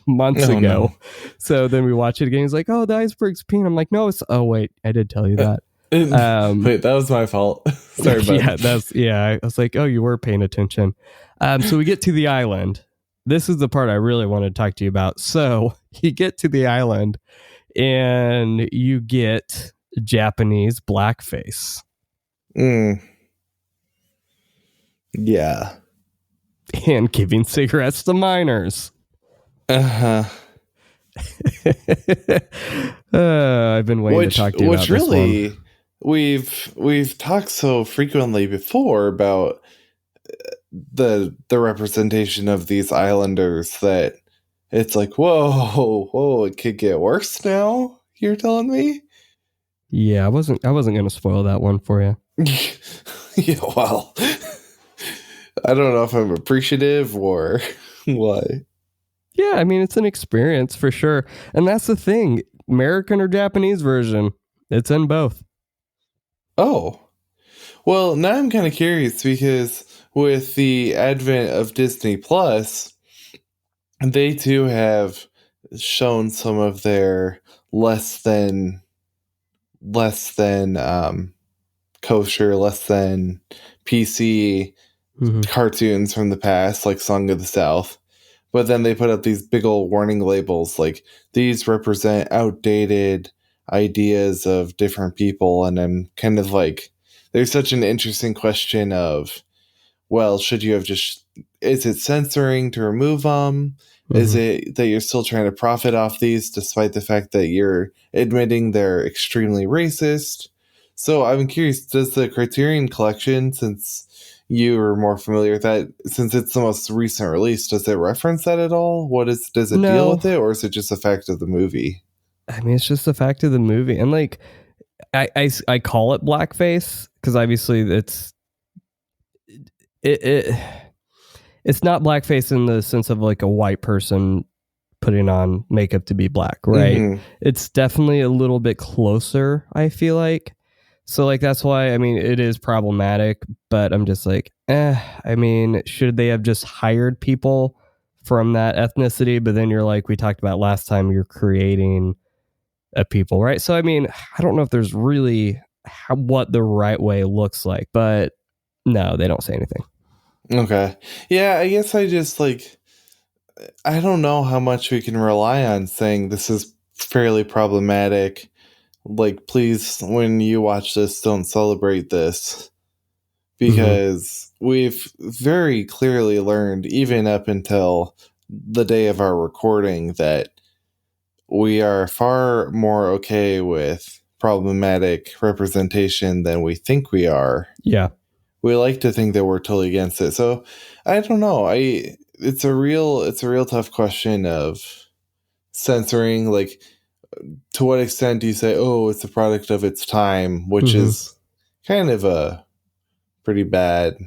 months ago. No. So then we watch it again. He's like, oh, the iceberg's peeing. I'm like, no, oh, wait, I did tell you that. Wait, that was my fault. Sorry, bud. I was like, oh, you were paying attention. So we get to the island. This is the part I really wanted to talk to you about. So you get to the island and you get Japanese blackface. Yeah. And giving cigarettes to minors. Uh-huh. I've been waiting to talk to you about this one. We've talked so frequently before about the representation of these islanders that it's like, whoa, it could get worse now, you're telling me? Yeah, I wasn't going to spoil that one for you. Yeah, well, I don't know if I'm appreciative or what. Yeah, I mean, it's an experience for sure. And that's the thing. American or Japanese version, it's in both. Oh. Well, now I'm kind of curious because with the advent of Disney Plus, they too have shown some of their less than kosher, less than PC cartoons from the past, like Song of the South. But then they put up these big old warning labels like these represent outdated ideas of different people. And I'm kind of like, there's such an interesting question of, well, should you have is it censoring to remove them? Is it that you're still trying to profit off these despite the fact that you're admitting they're extremely racist? So I'm curious, does the Criterion Collection, since you are more familiar with that, since it's the most recent release, does it reference that at all? Does it deal with it, or is it just a fact of the movie? I mean, it's just a fact of the movie. And like, I call it blackface because obviously it's not blackface in the sense of like a white person putting on makeup to be black, right? It's definitely a little bit closer, I feel like. So like, that's why, I mean, it is problematic, but I'm just like, I mean, should they have just hired people from that ethnicity? But then you're like, we talked about last time, you're creating a people, right? So, I mean, I don't know if there's really what the right way looks like, but no, they don't say anything. Okay. Yeah, I guess I just like, I don't know how much we can rely on saying this is fairly problematic. Like, please, when you watch this, don't celebrate this. Because we've very clearly learned, even up until the day of our recording, that we are far more okay with problematic representation than we think we are. Yeah. We like to think that we're totally against it. So I don't know. It's a real tough question of censoring. Like, to what extent do you say, oh, it's a product of its time, which is kind of a pretty bad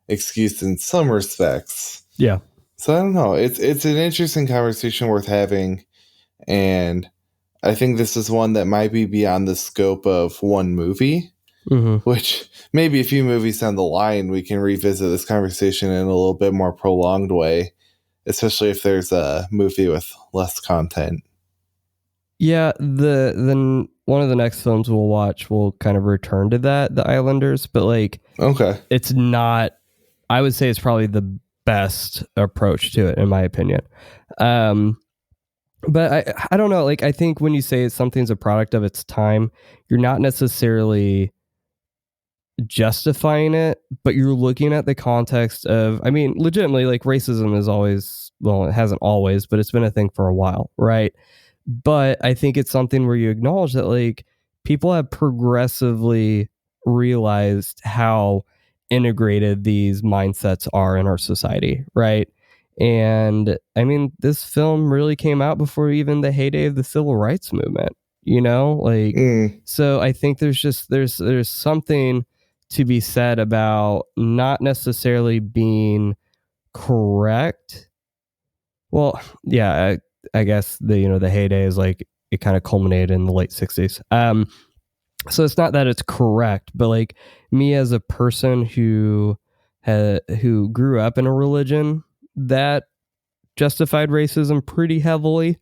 excuse in some respects. Yeah. So I don't know. It's an interesting conversation worth having. And I think this is one that might be beyond the scope of one movie. Mm-hmm. which maybe a few movies down the line we can revisit this conversation in a little bit more prolonged way, especially if there's a movie with less content. Yeah, then one of the next films we'll watch will kind of return to that, The Islanders, but like Okay. it's not, I would say it's probably the best approach to it in my opinion. But I don't know, like I think when you say something's a product of its time, you're not necessarily justifying it, but you're looking at the context of, I mean, legitimately, like racism is always, well, it hasn't always, but it's been a thing for a while, right? But I think it's something where you acknowledge that like people have progressively realized how integrated these mindsets are in our society, right? And I mean, this film really came out before even the heyday of the civil rights movement, like so I think there's something to be said about not necessarily being correct. Well, yeah, I guess the heyday is like it kind of culminated in the late 60s. So it's not that it's correct, but like me as a person who grew up in a religion that justified racism pretty heavily,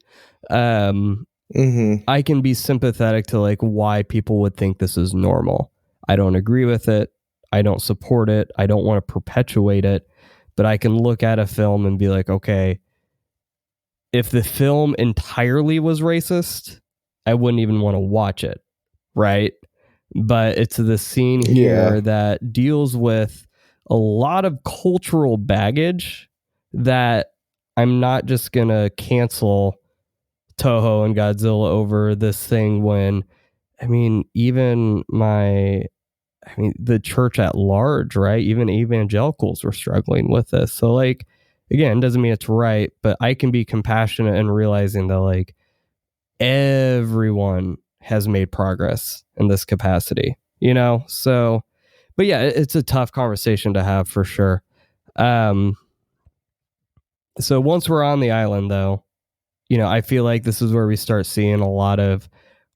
I can be sympathetic to like why people would think this is normal. I don't agree with it. I don't support it. I don't want to perpetuate it, but I can look at a film and be like, okay, if the film entirely was racist, I wouldn't even want to watch it, right? But it's the scene here that deals with a lot of cultural baggage that I'm not just going to cancel Toho and Godzilla over this thing when, I mean, the church at large, right? Even evangelicals were struggling with this. So like, again, doesn't mean it's right, but I can be compassionate and realizing that like everyone has made progress in this capacity, So, but yeah, it's a tough conversation to have for sure. So once we're on the island though, I feel like this is where we start seeing a lot of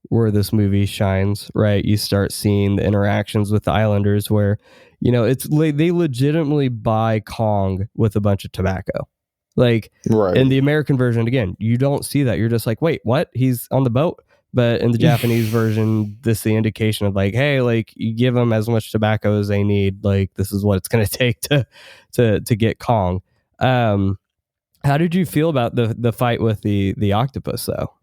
where this movie shines, right? You start seeing the interactions with the Islanders where, it's like they legitimately buy Kong with a bunch of tobacco. Like in the American version, again, you don't see that. You're just like, wait, what? He's on the boat. But in the Japanese version, this is the indication of like, hey, like you give them as much tobacco as they need. Like this is what it's going to take to get Kong. How did you feel about the fight with the octopus though?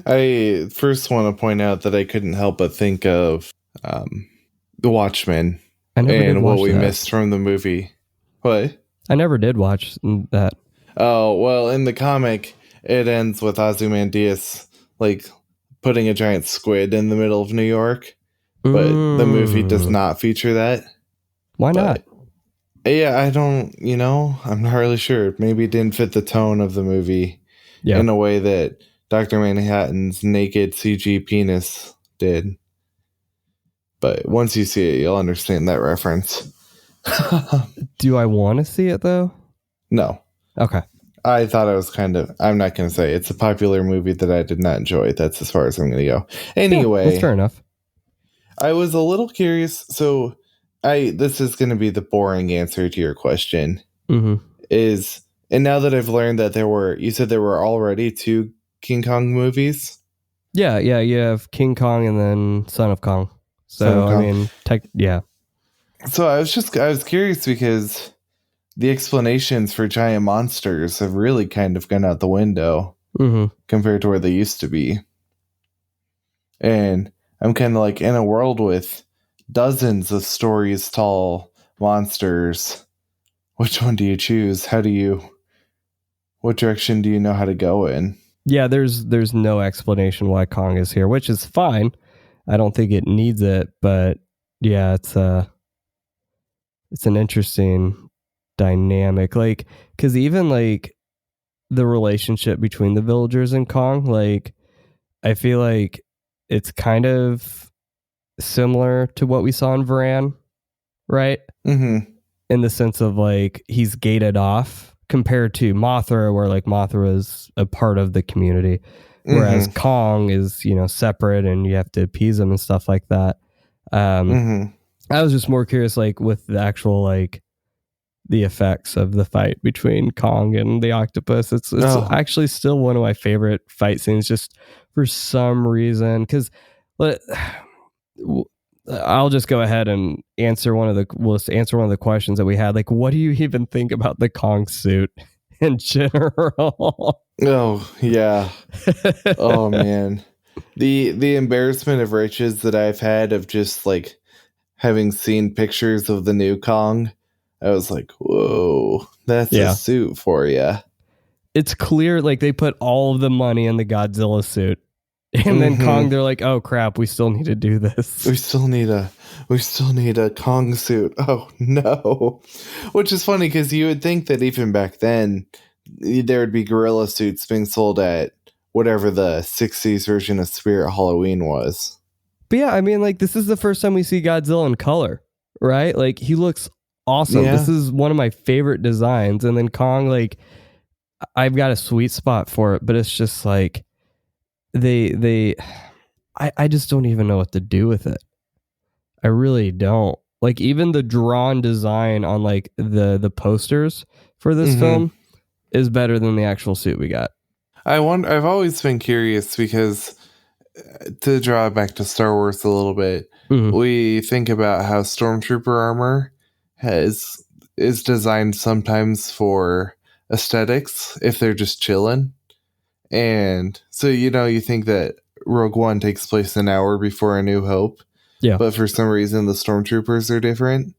I first want to point out that I couldn't help but think of The Watchmen and what we missed from the movie. What? I never did watch that. Oh, well, in the comic, it ends with Ozymandias like putting a giant squid in the middle of New York, but the movie does not feature that. Why not? Yeah, I don't, I'm not really sure. Maybe it didn't fit the tone of the movie in a way that Dr. Manhattan's naked CG penis did. But once you see it, you'll understand that reference. Do I want to see it though? No. Okay. I thought it was I'm not going to say it's a popular movie that I did not enjoy. That's as far as I'm going to go. Anyway. Yeah, that's fair enough. I was a little curious. So this is going to be the boring answer to your question. Mm-hmm. And now that I've learned that you said there were already 2 King Kong movies? Yeah. You have King Kong and then Son of Kong. So, I mean, yeah. So I was curious because the explanations for giant monsters have really kind of gone out the window compared to where they used to be. And I'm kind of like in a world with dozens of stories tall monsters. Which one do you choose? What direction do you know how to go in? Yeah, there's no explanation why Kong is here, which is fine. I don't think it needs it, but yeah, it's an interesting dynamic. Like, because even like the relationship between the villagers and Kong, like I feel like it's kind of similar to what we saw in Varan, right? Mm-hmm. In the sense of like he's gated off compared to Mothra, where like Mothra is a part of the community. whereas Kong is, separate and you have to appease him and stuff like that. I was just more curious, like with the actual, like the effects of the fight between Kong and the octopus. It's actually still one of my favorite fight scenes, just for some reason. Because I'll just go ahead and answer one of the questions that we had. Like, what do you even think about the Kong suit in general? Oh yeah. Oh man. The embarrassment of riches that I've had of just like having seen pictures of the new Kong, I was like, whoa, that's a suit for you. It's clear, like, they put all of the money in the Godzilla suit. And then Kong, they're like, oh crap, we still need to do this. We still need a Kong suit. Oh no. Which is funny because you would think that even back then there would be gorilla suits being sold at whatever the 60s version of Spirit Halloween was. But yeah, I mean, like, this is the first time we see Godzilla in color, right? Like, he looks awesome. Yeah. This is one of my favorite designs. And then Kong, like, I've got a sweet spot for it, but it's just like I just don't even know what to do with it. I really don't. Like, even the drawn design on like the posters for this film is better than the actual suit we got. I've always been curious because, to draw back to Star Wars a little bit, we think about how Stormtrooper armor is designed sometimes for aesthetics if they're just chilling. And so, you think that Rogue One takes place an hour before A New Hope. Yeah. But for some reason, the Stormtroopers are different.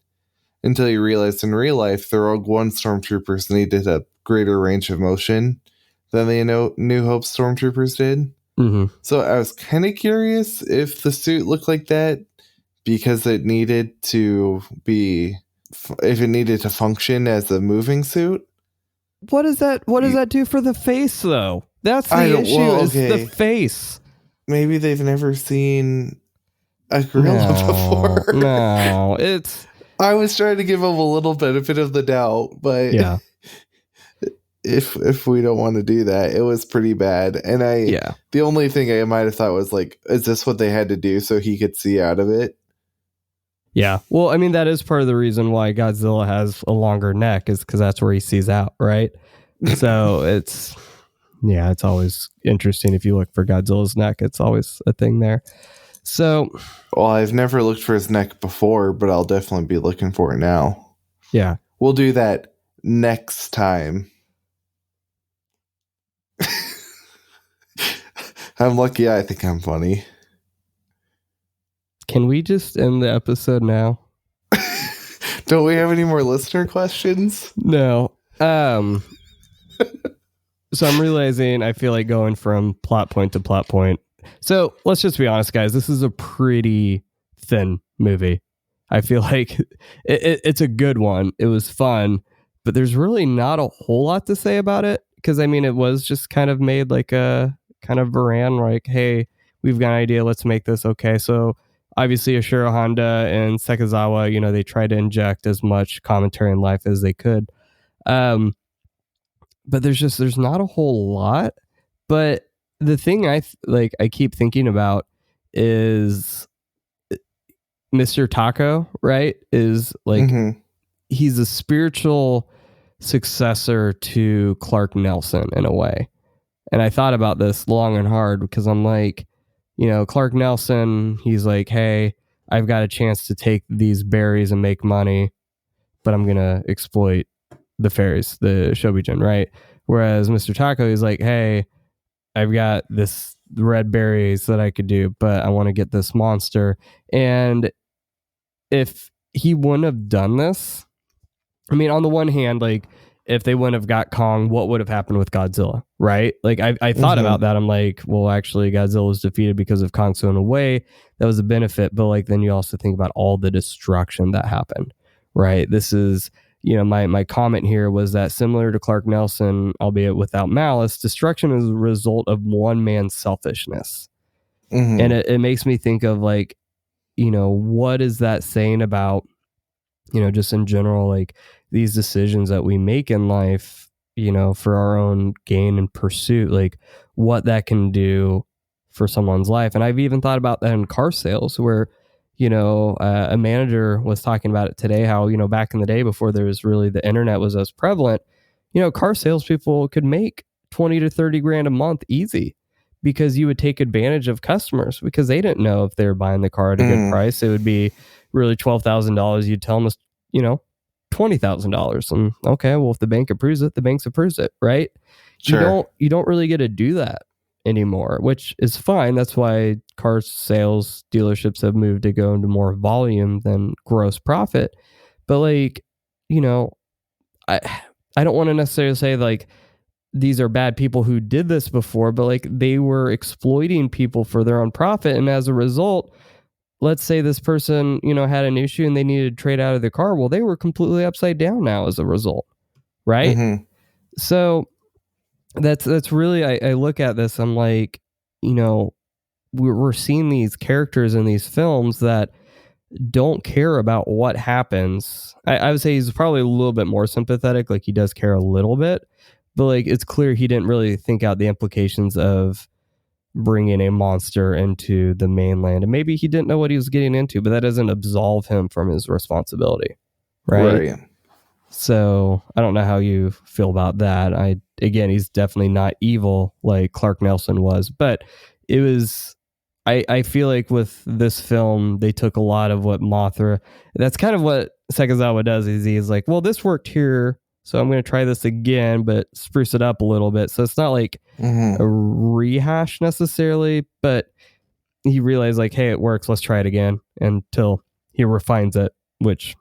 Until you realize in real life, the Rogue One Stormtroopers needed a greater range of motion than the New Hope Stormtroopers did. So I was kind of curious if the suit looked like that because it needed to function as a moving suit. What does that do for the face, though? That's the issue, is the face. Maybe they've never seen a gorilla before. No, I was trying to give them a little benefit of the doubt, but yeah. If we don't want to do that, it was pretty bad. And the only thing I might have thought was like, is this what they had to do so he could see out of it? Yeah. Well, I mean, that is part of the reason why Godzilla has a longer neck, is because that's where he sees out, right? So it's always interesting. If you look for Godzilla's neck, it's always a thing there. So, well, I've never looked for his neck before, but I'll definitely be looking for it now. Yeah. We'll do that next time. I'm lucky. I think I'm funny. Can we just end the episode now? Don't we have any more listener questions? No. So I'm realizing I feel like going from plot point to plot point. So let's just be honest, guys. This is a pretty thin movie. I feel like it's a good one. It was fun, but there's really not a whole lot to say about it. Because, I mean, it was just kind of made like a kind of Varan, like, hey, we've got an idea. Let's make this. Okay. So obviously Ashura Honda and Sekizawa, they tried to inject as much commentary in life as they could. But there's not a whole lot. But the thing I keep thinking about is Mr. Taco, right? Is like, he's a spiritual successor to Clark Nelson in a way. And I thought about this long and hard because I'm like, Clark Nelson, he's like, hey, I've got a chance to take these berries and make money, but I'm going to exploit the fairies, the Shobijin, right? Whereas Mr. Taco, he's like, hey, I've got this red berries that I could do, but I want to get this monster. And if he wouldn't have done this, I mean, on the one hand, like, if they wouldn't have got Kong, what would have happened with Godzilla, right? Like, I thought about that. I'm like, well, actually, Godzilla was defeated because of Kong. So in a way, that was a benefit. But like, then you also think about all the destruction that happened, right? This is, my comment here was that similar to Clark Nelson, albeit without malice, destruction is a result of one man's selfishness. And it makes me think of like, what is that saying about, just in general, like these decisions that we make in life, for our own gain and pursuit, like what that can do for someone's life. And I've even thought about that in car sales where, a manager was talking about it today, how, back in the day before there was really the internet was as prevalent, car salespeople could make 20 to 30 grand a month easy because you would take advantage of customers because they didn't know if they were buying the car at a good price. It would be really $12,000. You'd tell them, $20,000. And okay, well, if the bank approves it, the bank approves it, right? Sure. You don't really get to do that anymore, which is fine. That's why car sales dealerships have moved to go into more volume than gross profit. But I don't want to necessarily say these are bad people who did this before, but they were exploiting people for their own profit. And as a result, let's say this person, had an issue and they needed to trade out of their car. Well, they were completely upside down now as a result. Right. Mm-hmm. So that's really, I look at this, I'm like, we're seeing these characters in these films that don't care about what happens. I would say he's probably a little bit more sympathetic. He does care a little bit, but it's clear he didn't really think out the implications of bringing a monster into the mainland. And maybe he didn't know what he was getting into, but that doesn't absolve him from his responsibility. Right. So I don't know how you feel about that. Again, he's definitely not evil like Clark Nelson was, but it was, I feel like with this film, they took a lot of what Mothra, that's kind of what Sekizawa does, is he's like, well, this worked here, so I'm going to try this again, but spruce it up a little bit. So it's not like a rehash necessarily, but he realized hey, it works. Let's try it again until he refines it, which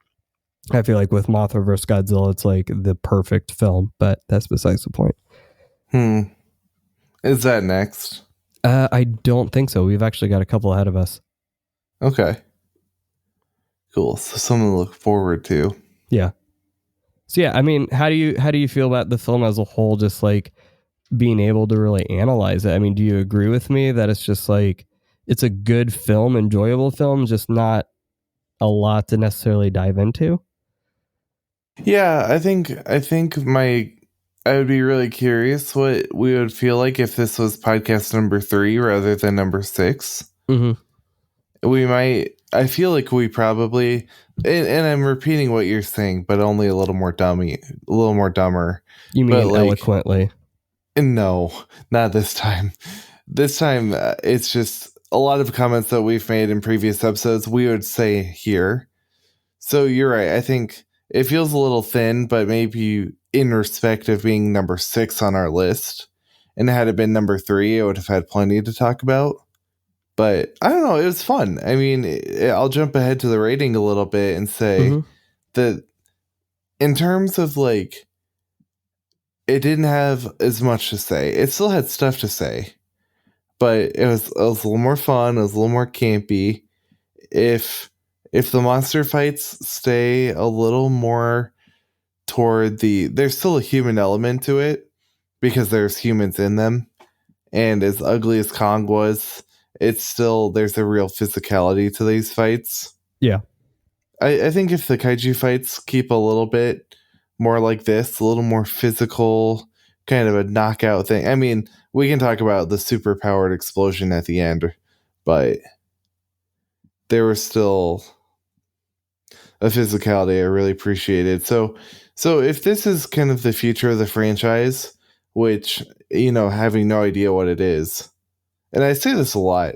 I feel like with Mothra vs. Godzilla, it's the perfect film, but that's besides the point. Is that next? I don't think so. We've actually got a couple ahead of us. Okay. Cool. So something to look forward to. Yeah. So yeah, I mean, how do you feel about the film as a whole? Just being able to really analyze it. I mean, do you agree with me that it's just it's a good film, enjoyable film, just not a lot to necessarily dive into? Yeah, I think I would be really curious what we would feel like if this was podcast number 3 rather than number 6. Mm-hmm. I feel like we probably, and I'm repeating what you're saying, but only a little more dumber. You mean eloquently? No, not this time. This time, it's just a lot of comments that we've made in previous episodes we would say here. So you're right. I think it feels a little thin, but maybe in respect of being number 6 on our list, and had it been number 3, I would have had plenty to talk about. But I don't know, it was fun. I mean, I'll jump ahead to the rating a little bit and say that in terms of it didn't have as much to say. It still had stuff to say, but it was a little more fun. It was a little more campy. If the monster fights stay a little more toward there's still a human element to it because there's humans in them, and as ugly as Kong was, there's a real physicality to these fights. Yeah. I think if the kaiju fights keep a little bit more like this, a little more physical, kind of a knockout thing. I mean, we can talk about the super powered explosion at the end, but there was still a physicality I really appreciated. So if this is kind of the future of the franchise, which, having no idea what it is, and I say this a lot,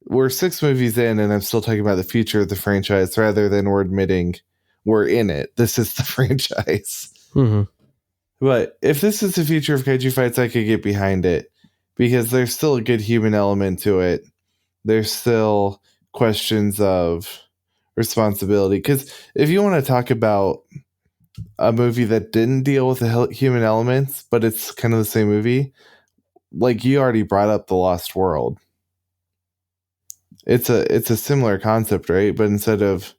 we're 6 movies in and I'm still talking about the future of the franchise rather than we're admitting we're in it. This is the franchise. Mm-hmm. But if this is the future of kaiju fights, I could get behind it because there's still a good human element to it. There's still questions of responsibility. Because if you want to talk about a movie that didn't deal with the human elements, but it's kind of the same movie, you already brought up The Lost World. It's a similar concept, right? But instead of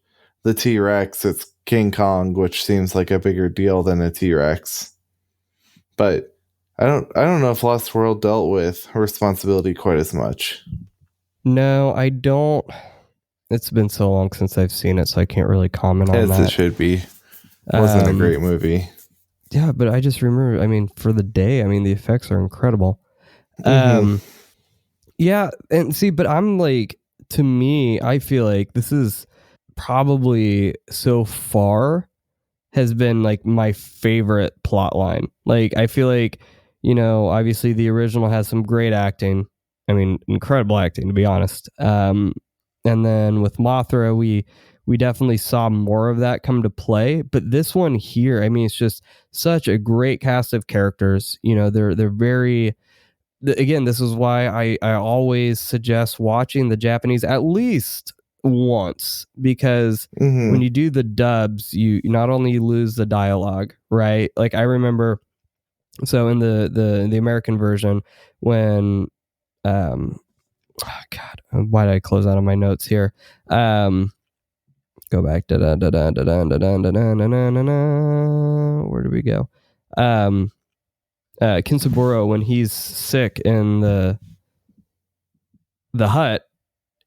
the T-Rex, it's King Kong, which seems like a bigger deal than a T-Rex. But I don't know if Lost World dealt with responsibility quite as much. No, I don't. It's been so long since I've seen it, so I can't really comment on that. As it should be. Wasn't a great movie. Yeah, but I just remember, for the day, the effects are incredible. Yeah, and see, but I'm like, to me, I feel like this is probably so far has been like my favorite plot line. Like, I feel like, obviously the original has some great acting. I mean, incredible acting, to be honest. And then with Mothra, we definitely saw more of that come to play. But this one here, I mean, it's just such a great cast of characters. They're very, again, this is why I always suggest watching the Japanese at least once, because when you do the dubs, you not only lose the dialogue, right? Like, I remember, so in the American version, when oh God, why did I close out of my notes here? Go back. Where do we go? Kinsaburo, when he's sick in the hut,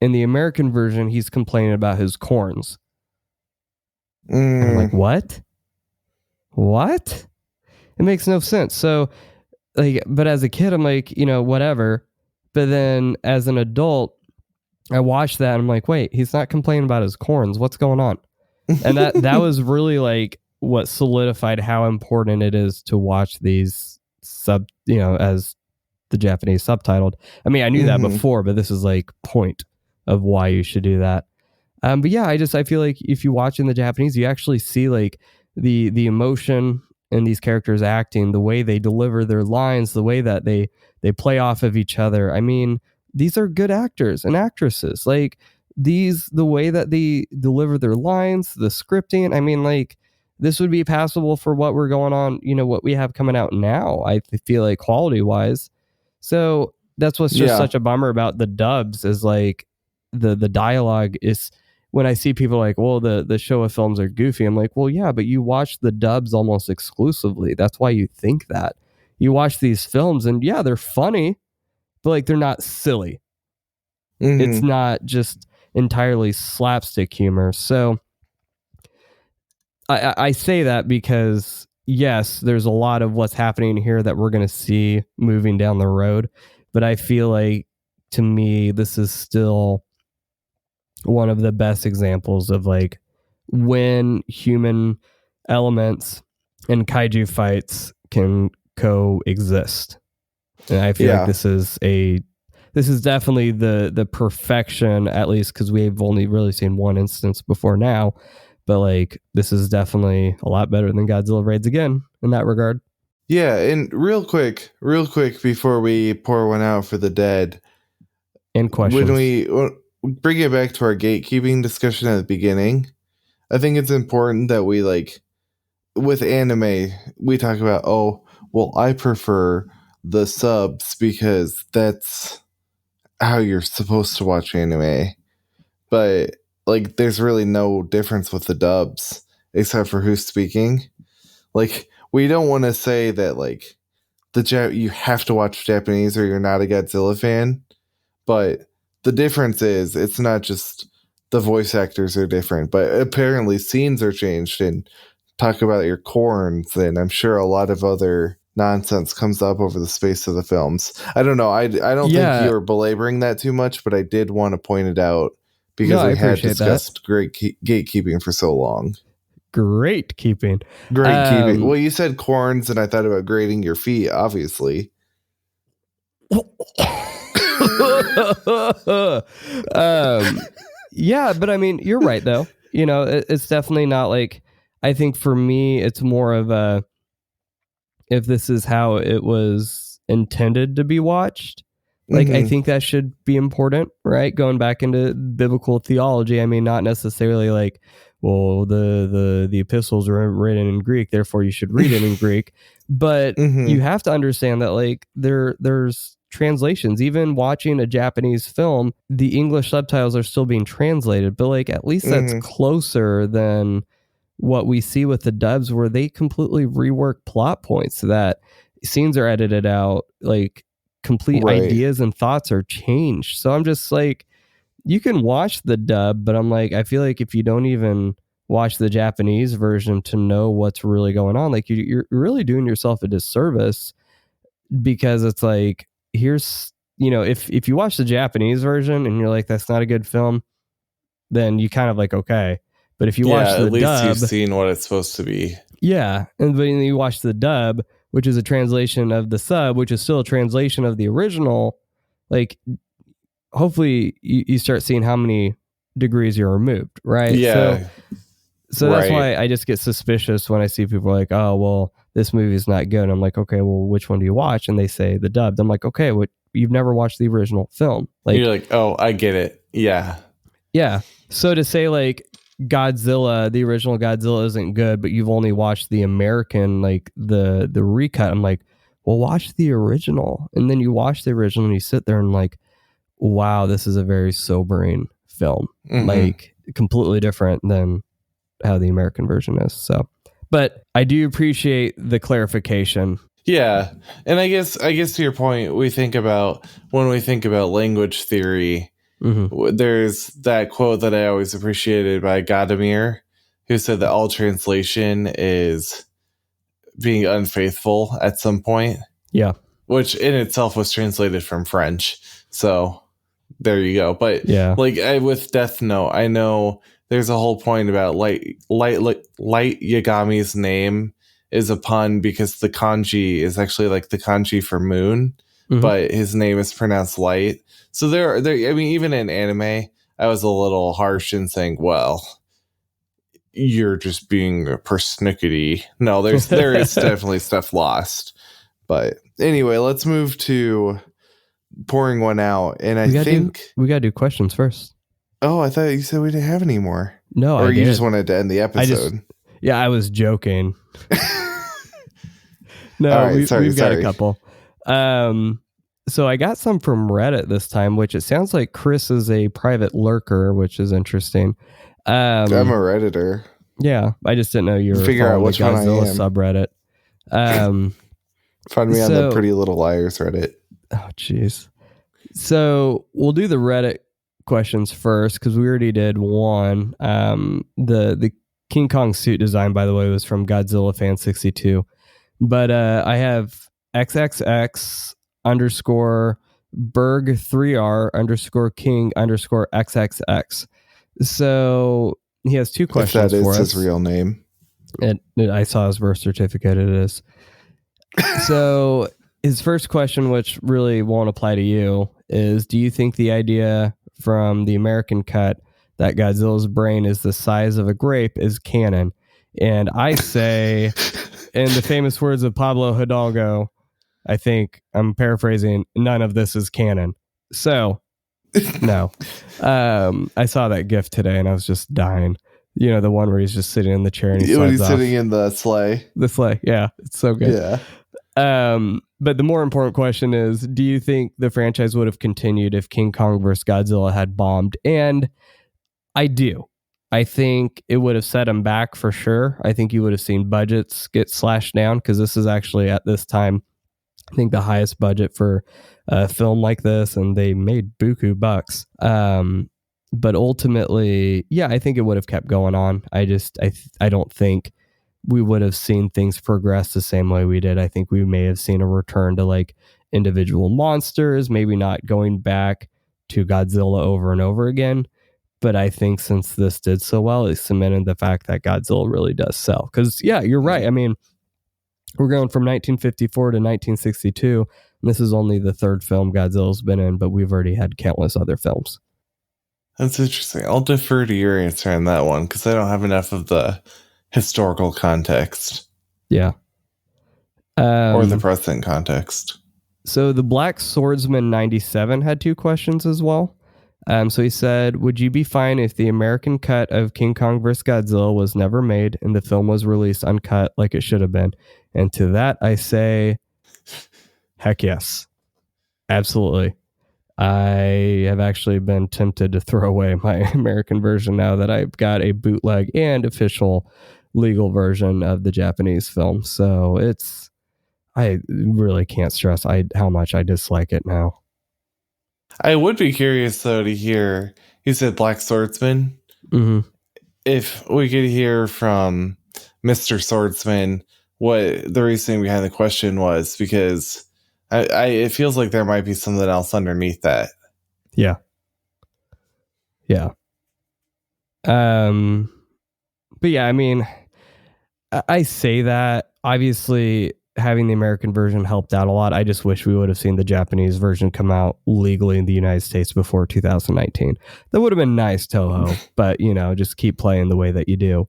in the American version, he's complaining about his corns. And I'm like, what? It makes no sense. So, like, but as a kid, I'm like, whatever. But then as an adult, I watched that and I'm like, wait, he's not complaining about his corns. What's going on? And that was really like what solidified how important it is to watch these as the Japanese subtitled. I mean, I knew that before, but this is like point of why you should do that. But yeah, I feel like if you watch in the Japanese, you actually see like the emotion in these characters acting, the way they deliver their lines, the way that they play off of each other. I mean, these are good actors and actresses. Like, the way that they deliver their lines, the scripting. I mean, like, this would be passable for what we're going on, what we have coming out now, I feel like, quality wise. So that's what's just such a bummer about the dubs, is like the dialogue is, when I see people like, well, the Showa films are goofy, I'm like, well, yeah, but you watch the dubs almost exclusively. That's why you think that. You watch these films and yeah, they're funny, but like, they're not silly. It's not just entirely slapstick humor. So I say that because, yes, there's a lot of what's happening here that we're going to see moving down the road. But I feel like, to me, this is still one of the best examples of like when human elements and kaiju fights can coexist. And I feel like this is definitely the perfection, at least because we've only really seen one instance before now. But like, this is definitely a lot better than Godzilla Raids Again in that regard. Yeah, and real quick before we pour one out for the dead, and questions, when we bring it back to our gatekeeping discussion at the beginning, I think it's important that we, like, with anime, we talk about, oh, well, I prefer the subs because that's how you're supposed to watch anime. But like, there's really no difference with the dubs except for who's speaking. Like, we don't want to say that like you have to watch Japanese or you're not a Godzilla fan, but the difference is it's not just the voice actors are different, but apparently scenes are changed, and talk about your corns, and I'm sure a lot of other nonsense comes up over the space of the films. I don't know. I don't think you were belaboring that too much, but I did want to point it out because we had discussed great gatekeeping for so long. Great keeping. Well, you said corns, and I thought about grading your feet, obviously. Yeah, but I mean, you're right, though. It's definitely not like, I think for me, it's more of a, if this is how it was intended to be watched, like, I think that should be important, right? Going back into biblical theology, I mean, not necessarily like, well, the epistles are written in Greek, therefore you should read it in Greek. But you have to understand that, like, there's translations. Even watching a Japanese film, the English subtitles are still being translated, but like, at least that's closer than what we see with the dubs, where they completely rework plot points so that scenes are edited out, like, complete ideas and thoughts are changed. So I'm just like, you can watch the dub, but I'm like, I feel like if you don't even watch the Japanese version to know what's really going on, like, you're really doing yourself a disservice, because it's like, here's, if you watch the Japanese version and you're like, that's not a good film, then you kind of like, okay. But if you watch the at least dub, you've seen what it's supposed to be. yeah, and then you watch the dub, which is a translation of the sub, which is still a translation of the original, like, hopefully you start seeing how many degrees you're removed, right? Yeah. So that's why I just get suspicious when I see people like, oh, well, this movie is not good. And I'm like, okay, well, which one do you watch? And they say the dubbed. I'm like, okay, you've never watched the original film. Like, you're like, oh, I get it. Yeah. Yeah. So to say like Godzilla, the original Godzilla isn't good, but you've only watched the American, like the recut. I'm like, well, watch the original. And then you watch the original and you sit there and like, wow, this is a very sobering film. Mm-hmm. Like completely different than how the American version is. So, but I do appreciate the clarification. Yeah. And I guess to your point, when we think about language theory, there's that quote that I always appreciated by Gadamer, who said that all translation is being unfaithful at some point. Yeah. Which in itself was translated from French. So there you go. But yeah, like with Death Note, I know there's a whole point about Light Yagami's name is a pun because the kanji is actually like the kanji for moon, but his name is pronounced Light. So there, I mean, even in anime, I was a little harsh in saying, well, you're just being persnickety. No, there is definitely stuff lost. But anyway, let's move to pouring one out. And I think we got to do questions first. Oh, I thought you said we didn't have any more. No, or you just wanted to end the episode. I was joking. No, right, we've got a couple. So I got some from Reddit this time, which it sounds like Chris is a private lurker, which is interesting. I'm a Redditor. Yeah, I just didn't know you were figure out which one I am. Subreddit. Find me on the Pretty Little Liars Reddit. Oh, jeez. So we'll do the Reddit questions first because we already did one. The King Kong suit design, by the way, was from Godzilla Fan 62. But I have XXX _ Berg 3R _ King _ XXX. So he has two questions if that for us. Is his real name. I saw his birth certificate. It is. So his first question, which really won't apply to you, is do you think the idea from the American cut that Godzilla's brain is the size of a grape is canon? And I say, in the famous words of Pablo Hidalgo, I think I'm paraphrasing, none of this is canon. So, no. I saw that GIF today and I was just dying. You know, the one where he's just sitting in the chair and he's sitting in the sleigh. The sleigh, yeah. It's so good. Yeah. But the more important question is, do you think the franchise would have continued if King Kong vs. Godzilla had bombed? And I do. I think it would have set him back for sure. I think you would have seen budgets get slashed down because this is actually at this time, I think the highest budget for a film like this, and they made buku bucks. But ultimately, yeah, I think it would have kept going on. I don't think we would have seen things progress the same way we did. I think we may have seen a return to like individual monsters, maybe not going back to Godzilla over and over again. But I think since this did so well, it cemented the fact that Godzilla really does sell. Because, yeah, you're right. I mean, we're going from 1954 to 1962. And this is only the third film Godzilla's been in, but we've already had countless other films. That's interesting. I'll defer to your answer on that one because I don't have enough of the historical context. Yeah. Or the present context. So the Black Swordsman 97 had two questions as well. So he said, would you be fine if the American cut of King Kong vs. Godzilla was never made and the film was released uncut like it should have been? And to that, I say, heck yes. Absolutely. I have actually been tempted to throw away my American version now that I've got a bootleg and official legal version of the Japanese film. So I really can't stress how much I dislike it now. I would be curious, though, to hear, you said Black Swordsman. Mm-hmm. If we could hear from Mr. Swordsman what the reasoning behind the question was, because It feels like there might be something else underneath that. Yeah. But yeah, I mean, I say that obviously having the American version helped out a lot. I just wish we would have seen the Japanese version come out legally in the United States before 2019. That would have been nice, Toho, but just keep playing the way that you do.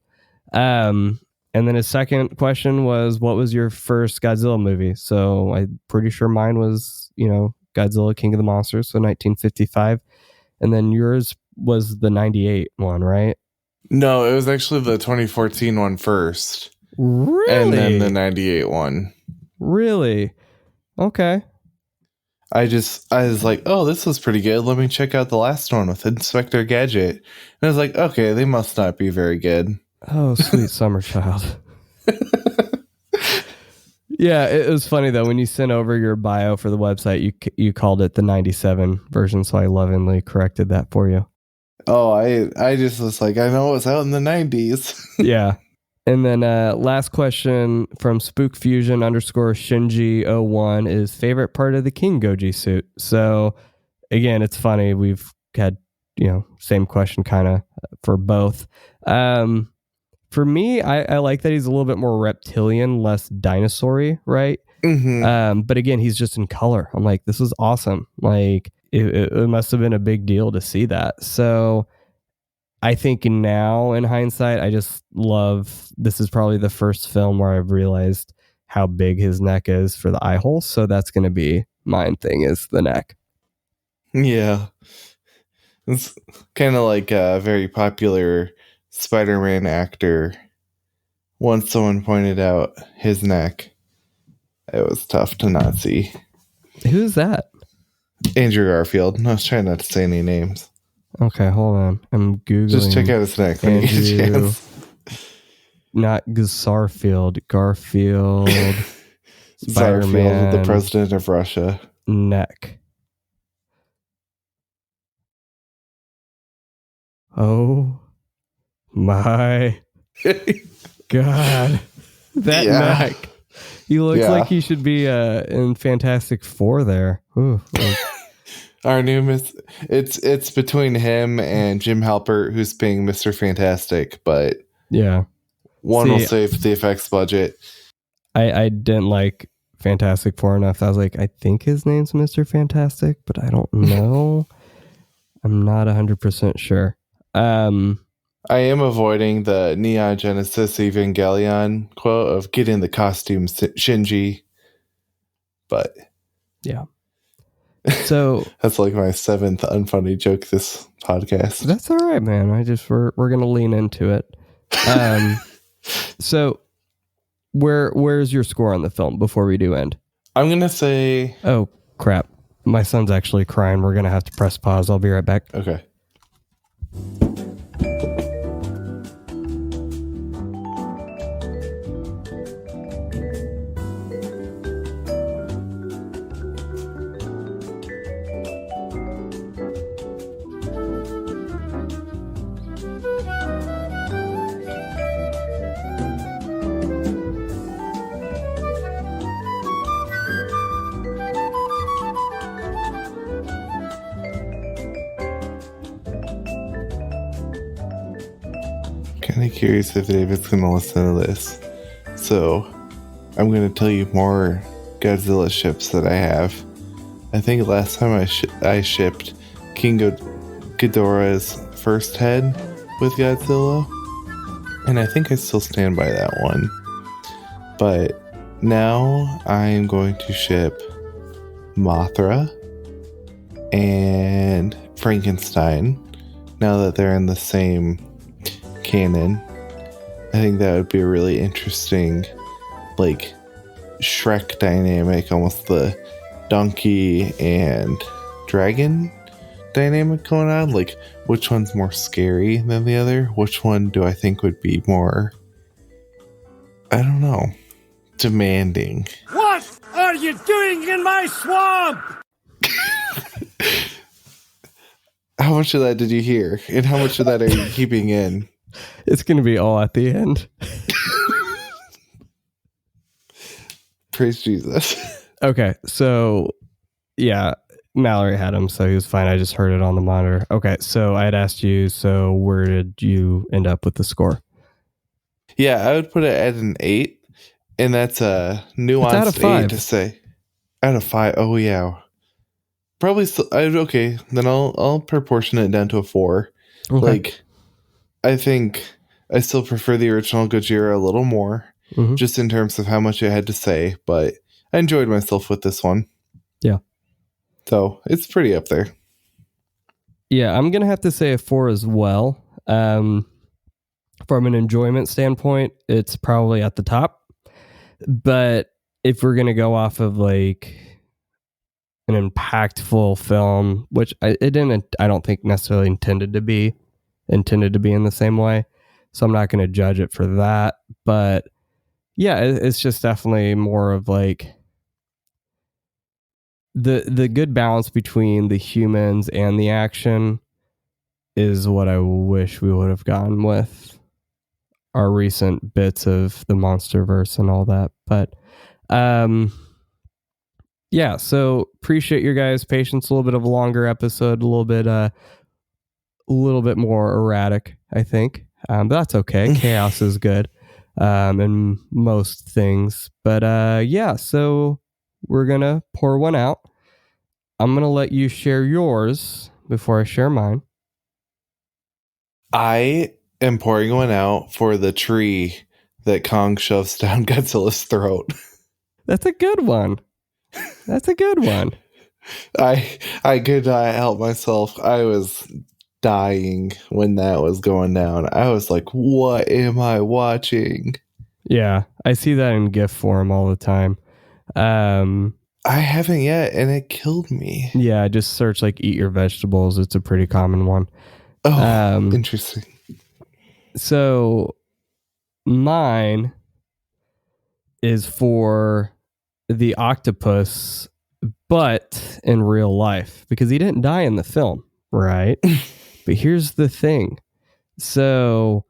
And then his second question was, what was your first Godzilla movie? So I'm pretty sure mine was, Godzilla King of the Monsters, so 1955. And then yours was the 98 one, right? No, it was actually the 2014 one first. Really? And then the 98 one. Really? Okay. I was like, oh, this was pretty good. Let me check out the last one with Inspector Gadget. And I was like, okay, they must not be very good. Oh, sweet summer child. Yeah, it was funny though. When you sent over your bio for the website, you called it the 97 version, so I lovingly corrected that for you. Oh, I just was like, I know it was out in the 90s. Yeah. And then last question from spookfusion_Shinji01 is favorite part of the King Goji suit. So again, it's funny. We've had, same question kind of for both. For me, I like that he's a little bit more reptilian, less dinosaur-y, right? Mm-hmm. But again, he's just in color. I'm like, this is awesome. Like, it must have been a big deal to see that. So I think now, in hindsight, I just love, this is probably the first film where I've realized how big his neck is for the eye hole. So that's going to be mine thing, is the neck. Yeah. It's kind of like a very popular Spider-Man actor. Once someone pointed out his neck, it was tough to not see. Who's that? Andrew Garfield. I was trying not to say any names. Okay, hold on. I'm Googling. Just check out his neck when you get a chance. Not Garfield. Garfield. Spider-Man. The president of Russia. Neck. Oh my God. That neck. He looks like he should be in Fantastic Four there. Ooh, Our new it's between him and Jim Halpert, who's being Mr. Fantastic, but yeah, one will save the effects budget. I didn't like Fantastic Four enough. I was like, I think his name's Mr. Fantastic, but I don't know. I'm not 100% sure. I am avoiding the Neon Genesis Evangelion quote of "Get in the costume, Shinji," but yeah. So that's like my 7th unfunny joke this podcast. That's all right, man. We're gonna lean into it. So where's your score on the film before we do end? I'm gonna say, oh crap, my son's actually crying. We're gonna have to press pause. I'll be right back. Okay. Kind of curious if David's going to listen to this. So, I'm going to tell you more Godzilla ships that I have. I think last time I shipped King Ghidorah's first head with Godzilla. And I think I still stand by that one. But now I am going to ship Mothra and Frankenstein. Now that they're in the same canon, I think that would be a really interesting, like, Shrek dynamic, almost the donkey and dragon dynamic going on. Like, which one's more scary than the other? Which one do I think would be more, I don't know, demanding? What are you doing in my swamp? How much of that did you hear? And how much of that are you keeping in? It's going to be all at the end. Praise Jesus. Okay, so yeah, Mallory had him, so he was fine. I just heard it on the monitor. Okay, so I had asked you, so where did you end up with the score? Yeah, I would put it at an 8, and that's a It's out of nuanced 8 5. to say. Out of 5. Oh yeah. Probably still, okay, then I'll proportion it down to a 4. Okay. Like, I think I still prefer the original Gojira a little more, Mhm. just in terms of how much it had to say, but I enjoyed myself with this one. Yeah. So it's pretty up there. Yeah, I'm gonna have to say a 4 as well. From an enjoyment standpoint, it's probably at the top. But if we're gonna go off of like an impactful film, which I don't think necessarily intended to be in the same way, so I'm not going to judge it for that. But yeah, it's just definitely more of like the good balance between the humans and the action is what I wish we would have gone with our recent bits of the MonsterVerse and all that. But yeah, so appreciate your guys' patience. A little bit of a longer episode, a little bit more erratic, I think. But that's okay. Chaos is good in most things. But yeah, so we're going to pour one out. I'm going to let you share yours before I share mine. I am pouring one out for the tree that Kong shoves down Godzilla's throat. That's a good one. I could not help myself. I was dying when that was going down. I was like, what am I watching? Yeah, I see that in GIF form all the time. I haven't yet, and it killed me. Yeah, just search like eat your vegetables. It's a pretty common one. Oh, interesting. So mine is for the octopus, but in real life, because he didn't die in the film, right? But here's the thing. So,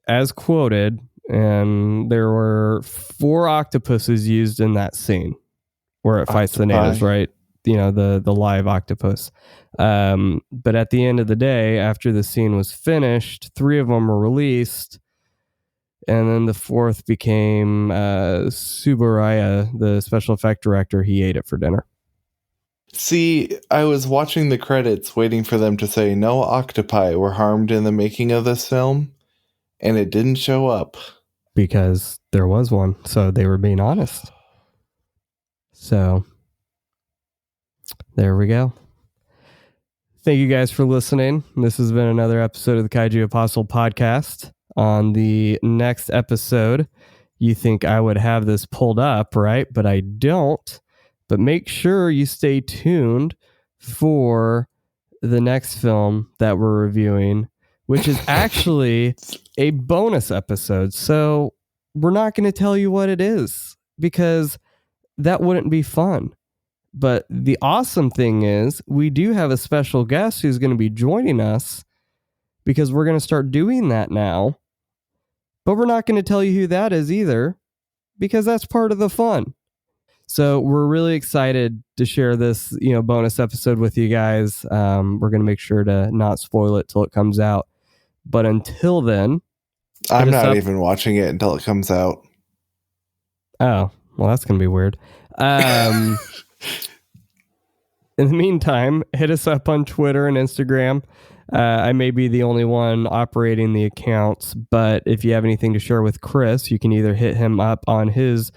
as quoted, and there were 4 octopuses used in that scene where it fights the natives, right? You know, the live octopus. But at the end of the day, after the scene was finished, 3 of them were released. And then the 4th became Subaraya, the special effect director. He ate it for dinner. See, I was watching the credits waiting for them to say no octopi were harmed in the making of this film, and it didn't show up. Because there was one. So they were being honest. So there we go. Thank you guys for listening. This has been another episode of the Kaiju Apostle podcast. On the next episode, you think I would have this pulled up, right? But I don't. But make sure you stay tuned for the next film that we're reviewing, which is actually a bonus episode. So we're not going to tell you what it is because that wouldn't be fun. But the awesome thing is we do have a special guest who's going to be joining us because we're going to start doing that now. But we're not going to tell you who that is either because that's part of the fun. So we're really excited to share this, bonus episode with you guys. We're going to make sure to not spoil it till it comes out. But until then, I'm not even watching it until it comes out. Oh, well, that's going to be weird. In the meantime, hit us up on Twitter and Instagram. I may be the only one operating the accounts, but if you have anything to share with Chris, you can either hit him up on his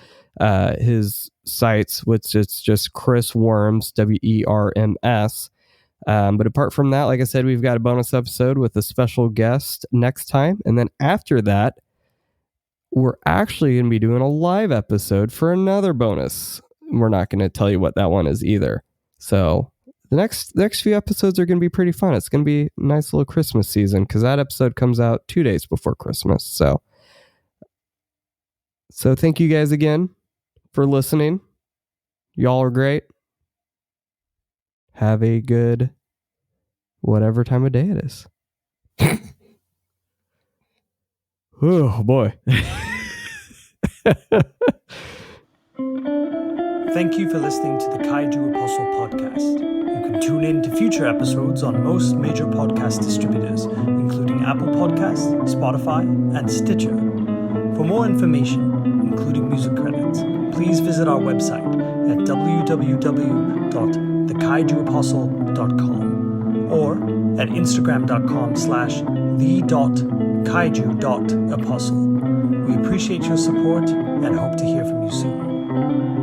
sites, which it's just Chris Worms, WERMS. But apart from that, like I said, we've got a bonus episode with a special guest next time. And then after that, we're actually going to be doing a live episode for another bonus. We're not going to tell you what that one is either. So the next few episodes are going to be pretty fun. It's going to be a nice little Christmas season because that episode comes out 2 days before Christmas. So thank you guys again for listening. Y'all are great. Have a good whatever time of day it is. Oh boy. Thank you for listening to the Kaiju Apostle podcast. You can tune in to future episodes on most major podcast distributors, including Apple Podcasts, Spotify, and Stitcher. For more information, including music credits, please visit our website at www.thekaijuapostle.com or at instagram.com/the.kaiju.apostle. We appreciate your support and hope to hear from you soon.